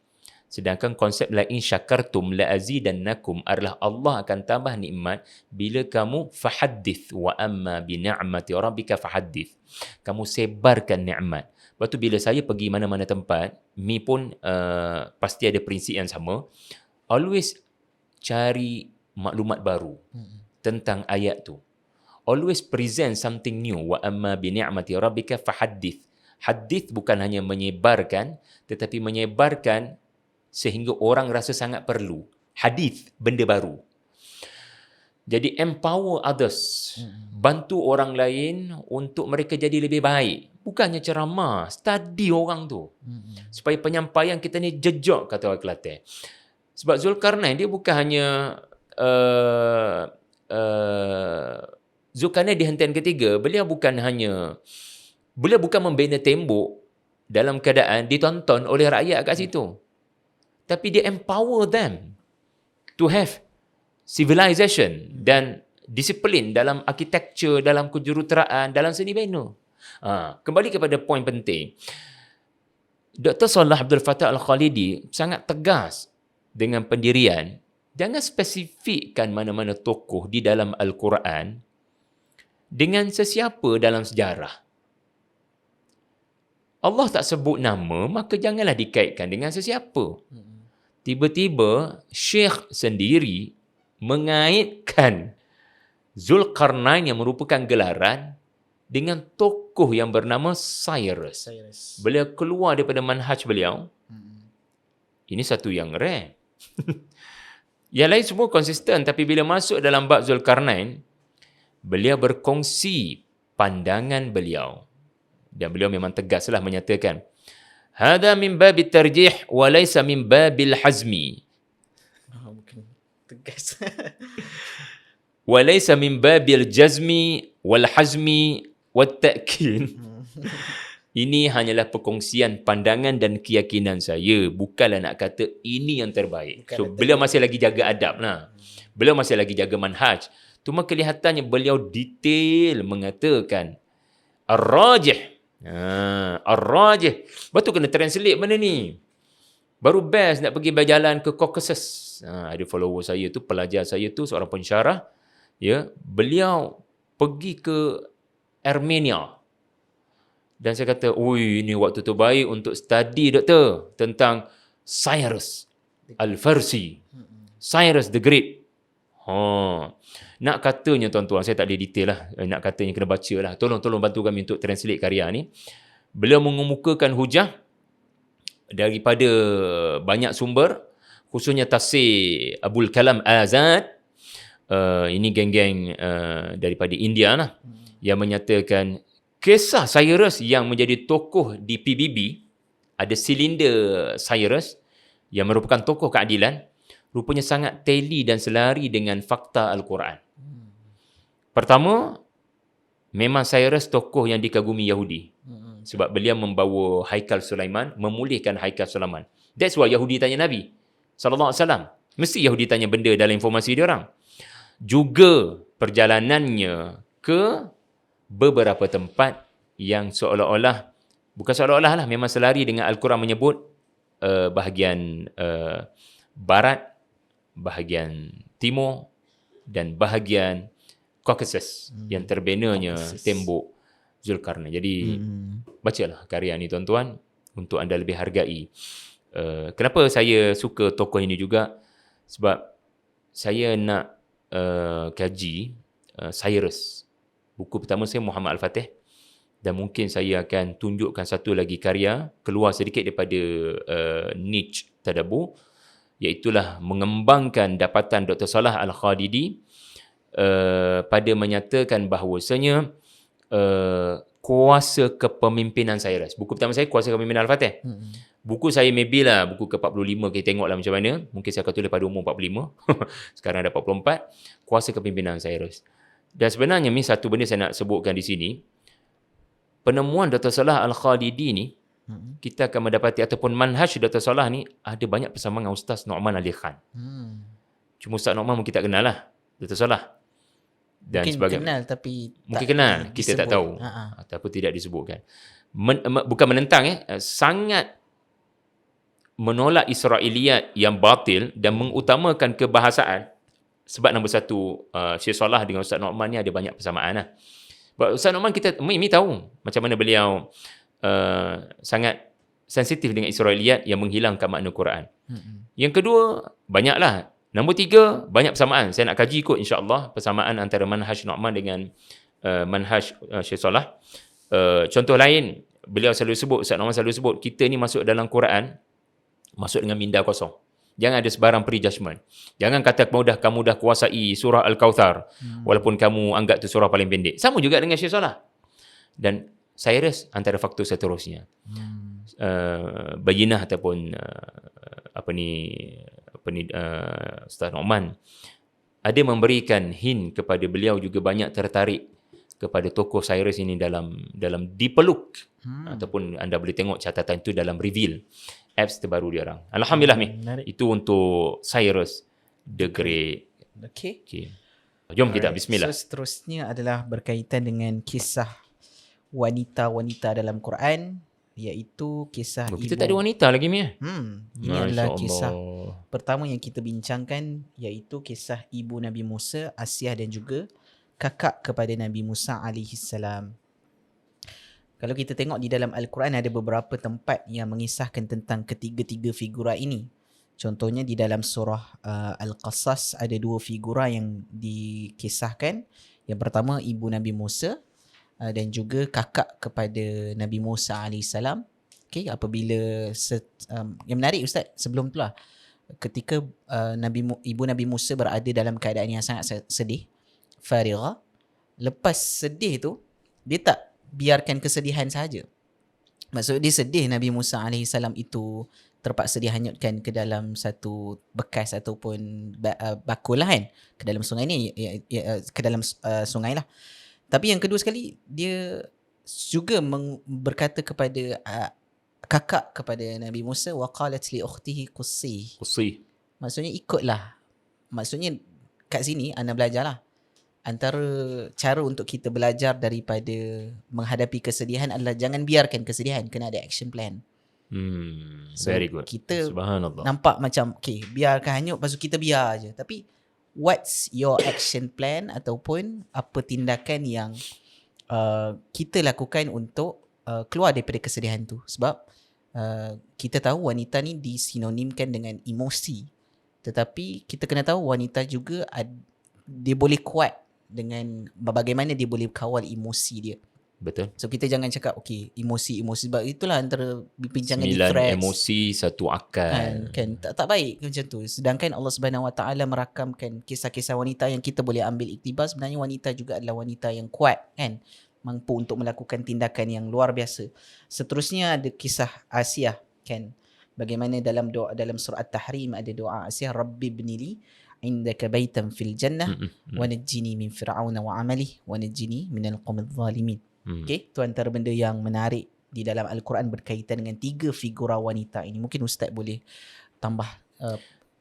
Sedangkan konsep la in syakartum la azidannakum adalah Allah akan tambah nikmat bila kamu fahaddith wa amma bi ni'mati rabbika fahaddith. Kamu sebarkan nikmat. Lepas tu bila saya pergi mana-mana tempat, Mi pun pasti ada prinsip yang sama. Always cari maklumat baru tentang ayat tu. Always present something new. Wa amma bi ni'mati rabbika fahaddith. Hadith bukan hanya menyebarkan, tetapi menyebarkan sehingga orang rasa sangat perlu. Hadith, benda baru. Jadi empower others. Bantu orang lain untuk mereka jadi lebih baik. Bukannya ceramah, study orang tu. Supaya penyampaian kita ni jejak, kata orang Kelantan. Sebab Zulkarnain dia bukan hanya Zulkarnain di hentian ketiga, beliau bukan membina tembok dalam keadaan ditonton oleh rakyat kat situ. Tapi dia empower them to have civilization dan disiplin dalam arkitektur, dalam kejuruteraan, dalam seni bina. Kembali kepada poin penting. Dr. Salah Abdul Fattah Al-Khalidi sangat tegas dengan pendirian, jangan spesifikkan mana-mana tokoh di dalam Al-Quran dengan sesiapa dalam sejarah. Allah tak sebut nama, maka janganlah dikaitkan dengan sesiapa. Tiba-tiba Syekh sendiri mengaitkan Zulkarnain yang merupakan gelaran dengan tokoh yang bernama Cyrus. Beliau keluar daripada manhaj beliau. Ini satu yang rare. Yang lain semua konsisten, tapi bila masuk dalam bab Zulkarnain, beliau berkongsi pandangan beliau. Dan beliau memang tegaslah menyatakan, "Hada min babi tarjih wa laysa min babil hazmi." Mungkin tegas. "Wa laysa min babil jazmi wal hazmi wat ta'kin." Ini hanyalah perkongsian pandangan dan keyakinan saya, bukanlah nak kata ini yang terbaik. So beliau masih lagi jaga adab lah. Beliau masih lagi jaga manhaj. Cuma kelihatannya beliau detail mengatakan ar-rajih. Ar-rajih. Betul kena translate mana ni? Baru best nak pergi berjalan ke Caucasus. Ada follower saya tu, pelajar saya tu, seorang pensyarah. Ya, beliau pergi ke Armenia. Dan saya kata, oi, ini waktu terbaik untuk study, doktor, tentang Cyrus Al-Farsi. Cyrus the Great. Nak katanya tuan-tuan, saya tak ada detail lah. Nak katanya kena baca lah. Tolong bantu kami untuk translate karya ni. Beliau mengemukakan hujah daripada banyak sumber, khususnya tafsir Abul Kalam Azad. Ini geng-geng daripada India lah. Yang menyatakan kisah Cyrus yang menjadi tokoh di PBB, ada silinder Cyrus yang merupakan tokoh keadilan, rupanya sangat teli dan selari dengan fakta Al-Quran. Pertama, memang Cyrus tokoh yang dikagumi Yahudi. Sebab beliau membawa Haikal Sulaiman, memulihkan Haikal Sulaiman. That's why Yahudi tanya Nabi SAW. Mesti Yahudi tanya benda dalam informasi dia orang. Juga perjalanannya ke beberapa tempat yang seolah-olah, bukan seolah-olah lah, memang selari dengan Al-Quran menyebut bahagian barat, bahagian timur dan bahagian Caucasus yang terbenanya tembok Zulkarnain. Jadi bacalah karya ni tuan-tuan untuk anda lebih hargai. Kenapa saya suka tokoh ini juga? Sebab saya nak kaji Cyrus. Buku pertama saya Muhammad Al-Fatih, dan mungkin saya akan tunjukkan satu lagi karya keluar sedikit daripada niche tadabbur, iaitulah mengembangkan dapatan Dr. Salah Al-Khalidi pada menyatakan bahawasanya kuasa kepemimpinan Cyrus. Buku pertama saya Kuasa Kepemimpinan Al-Fatih. Buku saya maybe lah buku ke-45, kita tengoklah macam mana. Mungkin saya akan tulis pada umur 45. Sekarang dah 44. Kuasa Kepemimpinan Cyrus. Dan sebenarnya ni satu benda saya nak sebutkan di sini. Penemuan Dr. Salah Al-Khalidi ni, kita akan mendapati, ataupun manhaj Dr. Salah ni, ada banyak persamaan dengan Ustaz Nu'man Ali Khan. Cuma Ustaz Nu'man mungkin tak kenal lah Dr. Salah. Dan mungkin kenal tapi mungkin kenal, kita tak tahu. Ataupun tidak disebutkan. Bukan menentang, sangat menolak Israiliyat yang batil dan mengutamakan kebahasaan. Sebab nombor satu, Syekh Salah dengan Ustaz Nu'man ni ada banyak persamaan lah. Ustaz Nu'man kita ini tahu macam mana beliau sangat sensitif dengan Israiliyat yang menghilangkan makna Quran. Yang kedua, banyaklah. Nombor tiga, banyak persamaan. Saya nak kaji kot insya-Allah persamaan antara manhaj Nu'man dengan manhaj Syekh Salah. Contoh lain, beliau selalu sebut, Ustaz Nu'man selalu sebut, kita ni masuk dalam Quran, masuk dengan minda kosong. Jangan ada sebarang prejudgment. Jangan kata kamu dah kuasai surah Al-Kautsar walaupun kamu anggap tu surah paling pendek. Sama juga dengan Syekh Salah. Dan Cyrus antara faktor seterusnya. Bayinah ataupun Ustaz Nu'man ada memberikan hint kepada beliau, juga banyak tertarik kepada tokoh Cyrus ini dalam dipeluk, ataupun anda boleh tengok catatan itu dalam reveal apps terbaru dia orang. Alhamdulillah ni. Itu untuk Cyrus the Great. Okay. Jom kita, Alright. bismillah. So seterusnya adalah berkaitan dengan kisah wanita-wanita dalam Quran, iaitu kisah Kita tak ada ibu. wanita lagi ni. Ini adalah Masya kisah Allah. pertama yang kita bincangkan, iaitu kisah ibu Nabi Musa, Asiah, dan juga kakak kepada Nabi Musa alaihi salam. Kalau kita tengok di dalam Al-Quran, ada beberapa tempat yang mengisahkan tentang ketiga-tiga figura ini. Contohnya di dalam surah Al-Qasas ada dua figura yang dikisahkan. Yang pertama ibu Nabi Musa dan juga kakak kepada Nabi Musa AS. Okay, apabila yang menarik Ustaz, sebelum tu lah, ketika ibu Nabi Musa berada dalam keadaan yang sangat sedih, farigha, lepas sedih tu dia tak biarkan kesedihan sahaja. Maksud dia sedih, Nabi Musa AS itu terpaksa dihanyutkan ke dalam satu bekas ataupun bakul lah kan, ke dalam sungai ni, ke dalam sungai lah. Tapi yang kedua sekali, dia juga berkata kepada kakak kepada Nabi Musa, wa qalat li ukhtihi qussi. Maksudnya ikutlah. Maksudnya kat sini anda belajarlah. Antara cara untuk kita belajar daripada menghadapi kesedihan adalah jangan biarkan kesedihan, kena ada action plan. So, Very good. Kita Subhanallah. nampak macam okay, biarkan hanyut, lepas tu kita biar je. Tapi what's your action plan ataupun apa tindakan yang kita lakukan untuk keluar daripada kesedihan tu? Sebab kita tahu wanita ni disinonimkan dengan emosi, tetapi kita kena tahu wanita juga dia boleh kuat dengan bagaimana dia boleh kawal emosi dia. Betul. So kita jangan cakap okay, emosi sebab itulah antara bincangan di 9 threads, emosi, 1 akal. kan tak baik macam tu. Sedangkan Allah Subhanahu Wa Taala merakamkan kisah-kisah wanita yang kita boleh ambil iktibar. Sebenarnya wanita juga adalah wanita yang kuat, kan, mampu untuk melakukan tindakan yang luar biasa. Seterusnya ada kisah Asiah, kan, bagaimana dalam doa, dalam surah At-Tahrim ada doa Asiah, Rabbi ibnili indaka baitan fil jannah wa najjini min fir'auna wa amalihi wa najjini minal qawmidh zalimin. Okay, tu antara benda yang menarik di dalam Al-Quran berkaitan dengan tiga figura wanita ini. Mungkin Ustaz boleh tambah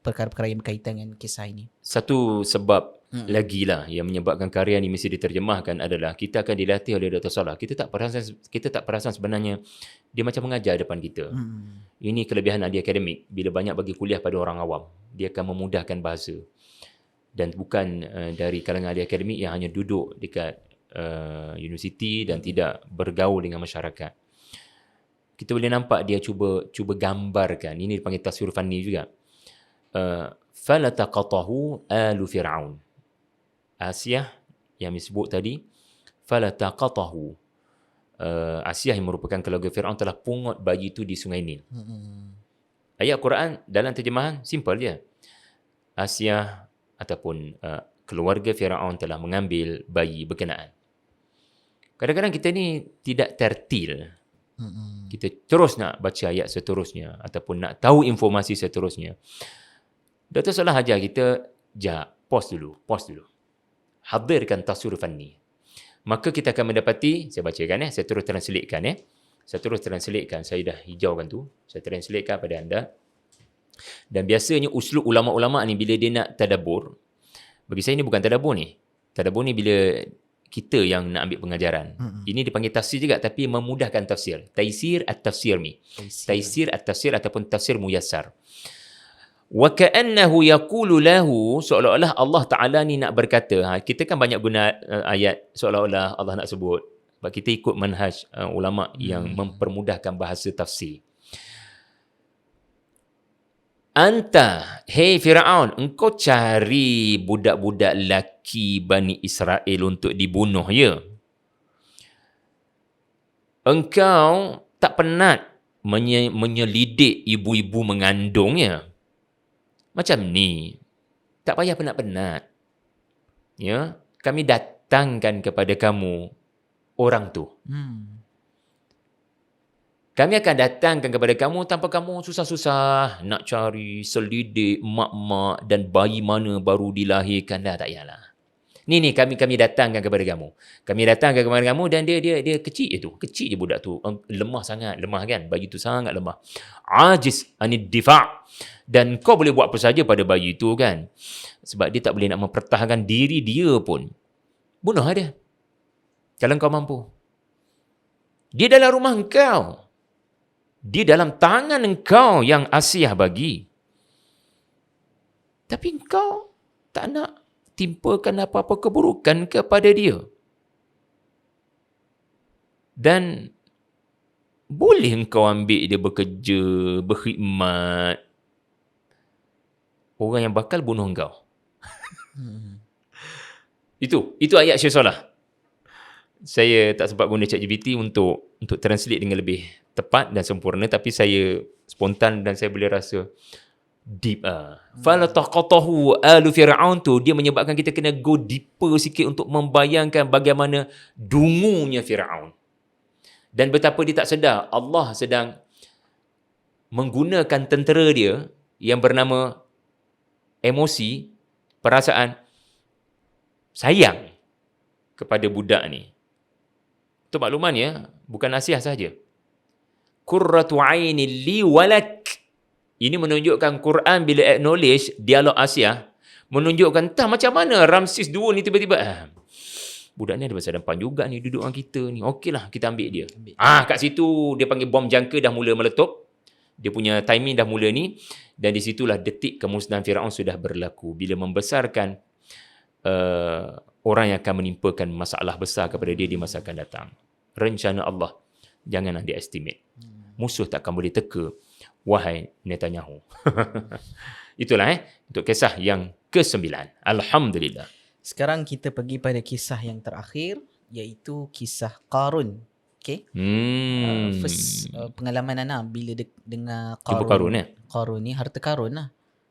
perkara-perkara yang berkaitan dengan kisah ini. Satu sebab lagi lah yang menyebabkan karya ni mesti diterjemahkan adalah kita akan dilatih oleh Dr. Salah. Kita tak perasan sebenarnya dia macam mengajar depan kita. Ini kelebihan ahli akademik. Bila banyak bagi kuliah pada orang awam, dia akan memudahkan bahasa. Dan bukan dari kalangan ahli akademik yang hanya duduk dekat universiti dan tidak bergaul dengan masyarakat. Kita boleh nampak dia cuba gambarkan. Ini dipanggil taswir fanni juga. Falataqatahu alu Fir'aun. Asiah yang disebut tadi, falataqatahu. Asiah yang merupakan keluarga Fir'aun telah pungut bayi itu di sungai Nil. Ayat Quran dalam terjemahan simple je. Asiah ataupun keluarga Fir'aun telah mengambil bayi berkenaan. Kadang-kadang kita ni tidak tertil. Kita terus nak baca ayat seterusnya ataupun nak tahu informasi seterusnya. Dr. Salah ajar kita, pause dulu. Hadirkan taswir fanni. Maka kita akan mendapati, saya bacakan saya terus translatekan saya dah hijaukan tu, saya translatekan pada anda. Dan biasanya uslub ulama-ulama ni bila dia nak tadabbur, bagi saya ni bukan tadabbur ni. Tadabbur ni bila kita yang nak ambil pengajaran. Ini dipanggil tafsir juga, tapi memudahkan tafsir. Taisir at-tafsir ni. Taisir at-tafsir ataupun tafsir muyassar. Wa ka'annahu yaqulu lahu, seolah-olah Allah Ta'ala ni nak berkata. Kita kan banyak guna ayat seolah-olah Allah nak sebut. Sebab kita ikut manhaj ulama yang mempermudahkan bahasa tafsir. Anta, hey Fir'aun, engkau cari budak-budak laki Bani Israel untuk dibunuh, ya? Engkau tak penat menyelidik ibu-ibu mengandungnya. Macam ni. Tak payah penat-penat. Ya, kami datangkan kepada kamu orang tu. Kami akan datangkan kepada kamu tanpa kamu susah-susah nak cari, selidik mak-mak dan bayi mana baru dilahirkan. Dah tak payahlah. Ni kami datangkan kepada kamu. Kami datangkan kepada kamu dan dia kecil je tu. Kecil je budak tu. Lemah sangat, lemah kan? Bayi tu sangat lemah. Ajiz anid difa'. Dan kau boleh buat apa saja pada bayi tu kan? Sebab dia tak boleh nak mempertahankan diri dia pun. Bunuh dia. Kalau kau mampu. Dia dalam rumah engkau. Dia dalam tangan engkau yang Asiah bagi. Tapi engkau tak nak timpakan apa-apa keburukan kepada dia. Dan boleh engkau ambil dia bekerja, berkhidmat. Orang yang bakal bunuh engkau. Itu ayat Syekh Salah. Saya tak sempat guna ChatGPT untuk translate dengan lebih tepat dan sempurna, tapi saya spontan dan saya boleh rasa deep falataqatahu alu fir'aun tu dia menyebabkan kita kena go deeper sikit untuk membayangkan bagaimana dungunya Firaun dan betapa dia tak sedar Allah sedang menggunakan tentera dia yang bernama emosi, perasaan sayang kepada budak ni. Untuk maklumannya, bukan Asiah sahaja. Qurratu aini li walak. Ini menunjukkan Quran bila acknowledge dialog Asiah, menunjukkan entah macam mana Ramses II ni tiba-tiba, budak ni ada masa depan juga ni duduk dengan kita ni. Okeylah, kita ambil dia. Kat situ dia panggil bom jangka dah mula meletup. Dia punya timing dah mula ni. Dan di situlah detik kemusnahan Firaun sudah berlaku. Bila membesarkan orang yang akan menimpakan masalah besar kepada dia di masa akan datang. Rencana Allah jangan underestimate. Musuh takkan boleh teka, wahai Netanyahu. Itulah untuk kisah yang ke-9. Alhamdulillah. Sekarang kita pergi pada kisah yang terakhir, iaitu kisah Qarun. Okay? First pengalaman Ana bila dengar Qarun. Qarun Qarun ni harta karun lah.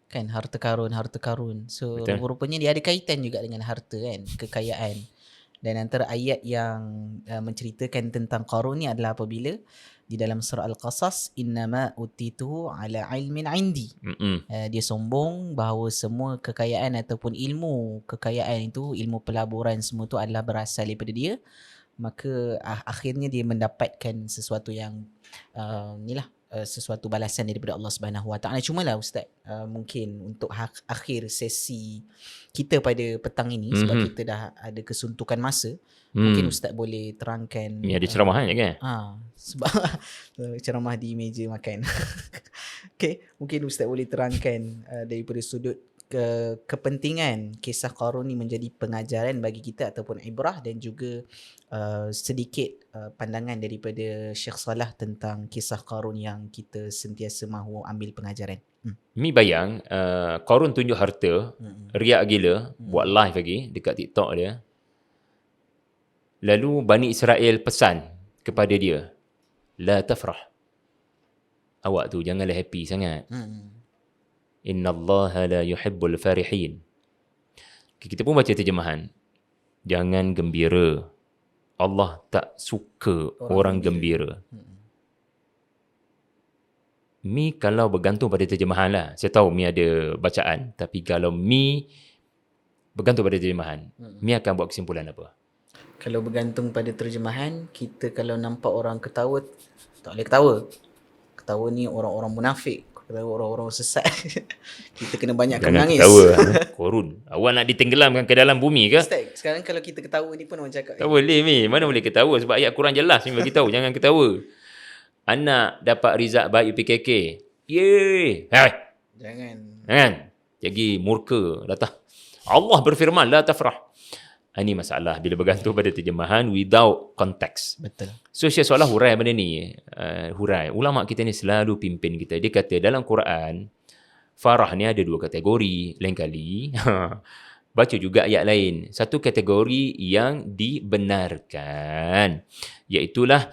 Kan, harta karun. So rupanya dia ada kaitan juga dengan harta kan, kekayaan. Dan antara ayat yang menceritakan tentang Qarun ni adalah apabila di dalam surah Al-Qasas, innama utituhu ala ilmin indi. Dia sombong bahawa semua kekayaan ataupun ilmu kekayaan itu, ilmu pelaburan semua tu adalah berasal daripada dia. Maka akhirnya dia mendapatkan sesuatu yang sesuatu balasan daripada Allah Subhanahu Wa Taala. Cumalah Ustaz, mungkin untuk akhir sesi kita pada petang ini, sebab kita dah ada kesuntukan masa, mungkin Ustaz boleh terangkan. Ni ada ceramah kan? Sebab ceramah di meja makan. Okay, mungkin Ustaz boleh terangkan daripada sudut kepentingan kisah Qarun ni menjadi pengajaran bagi kita ataupun ibrah, dan juga sedikit pandangan daripada Syekh Salah tentang kisah Qarun yang kita sentiasa mahu ambil pengajaran. Mi bayang Qarun tunjuk harta, riak gila, buat live lagi dekat TikTok dia. Lalu Bani Israel pesan kepada dia, la tafrah. Awak tu janganlah happy sangat. Innallaha la yuhibbul farihin. Kita pun baca terjemahan. Jangan gembira. Allah tak suka orang gembira. Mi kalau bergantung pada terjemahan lah. Saya tahu Mi ada bacaan. Tapi kalau Mi bergantung pada terjemahan, Mi akan buat kesimpulan apa? Kalau bergantung pada terjemahan, kita kalau nampak orang ketawa, tak boleh ketawa. Ketawa ni orang-orang munafik. Orang-orang sesat. Kita kena banyakkan menangis. Jangan ketawa. Qarun, awak nak ditenggelamkan ke dalam bumi ke? Ustaz, sekarang kalau kita ketawa ni pun orang cakap, tak boleh Mi. Mana boleh ketawa? Sebab ayat Quran jelas ni bagi tahu jangan ketawa. Anak dapat rizak baik PKK. Yeay. Jangan. Jadi murka datang. Allah berfirman, la tafrah. Ini masalah bila bergantung pada terjemahan without context. Betul. So Syekh Salah hurai benda ni. Hurai. Ulama kita ni selalu pimpin kita. Dia kata dalam Quran, farah ni ada 2 kategori. Lain kali baca juga ayat lain. Satu kategori yang dibenarkan, iaitulah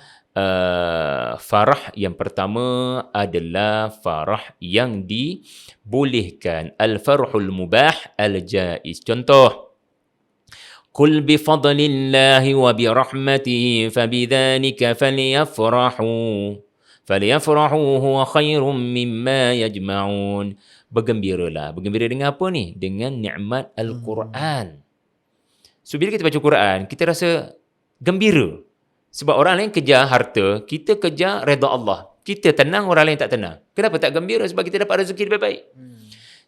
farah yang pertama adalah farah yang dibolehkan. Al-farhul mubah al-jaiz. Contoh, Qul bifadlillahi wa birahmatihi fabidhalika falyafrahu huwa khairum mimma yajma'un. Bergembiralah. Bergembira dengan apa ni? Dengan nikmat Al-Quran. So bila kita baca Quran, kita rasa gembira. Sebab orang lain kejar harta, kita kejar redha Allah. Kita tenang, orang lain tak tenang. Kenapa tak gembira? Sebab kita dapat rezeki lebih baik.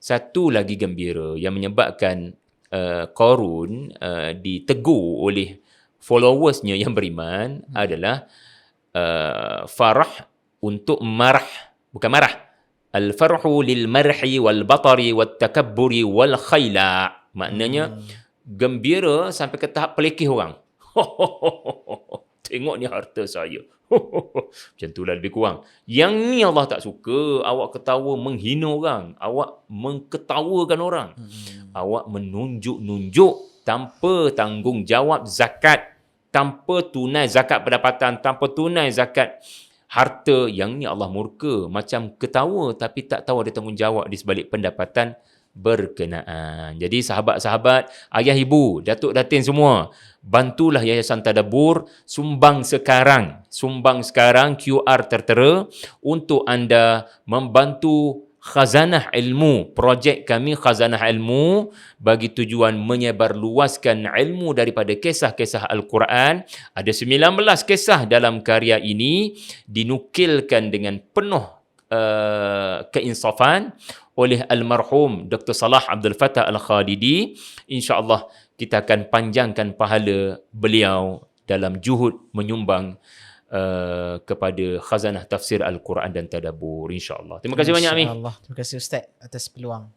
Satu lagi gembira yang menyebabkan Qarun ditegur oleh followersnya yang beriman adalah farah untuk marah. Bukan marah. Al-farhu lil marhi wal batari wat takabburi wal khayla. Maknanya gembira sampai ke tahap pelekeh orang. Tengok ni harta saya. Macam itulah lebih kurang. Yang ni Allah tak suka. Awak ketawa menghina orang. Awak mengketawakan orang. Awak menunjuk-nunjuk tanpa tanggungjawab zakat. Tanpa tunai zakat pendapatan. Tanpa tunai zakat harta. Yang ni Allah murka. Macam ketawa tapi tak tahu ada tanggungjawab di sebalik pendapatan berkenaan. Jadi sahabat-sahabat, ayah ibu, datuk datin semua, bantulah Yayasan Tadabbur, sumbang sekarang QR tertera untuk anda membantu Khazanah Ilmu, projek kami Khazanah Ilmu bagi tujuan menyebarluaskan ilmu daripada kisah-kisah Al-Quran. Ada 19 kisah dalam karya ini dinukilkan dengan penuh keinsafan oleh almarhum Dr. Salah Abdul Fattah Al-Khadidi. InsyaAllah kita akan panjangkan pahala beliau dalam juhud menyumbang kepada khazanah tafsir Al-Quran dan tadabbur, insyaAllah. Terima kasih banyak, Mi. InsyaAllah. Terima kasih Ustaz atas peluang.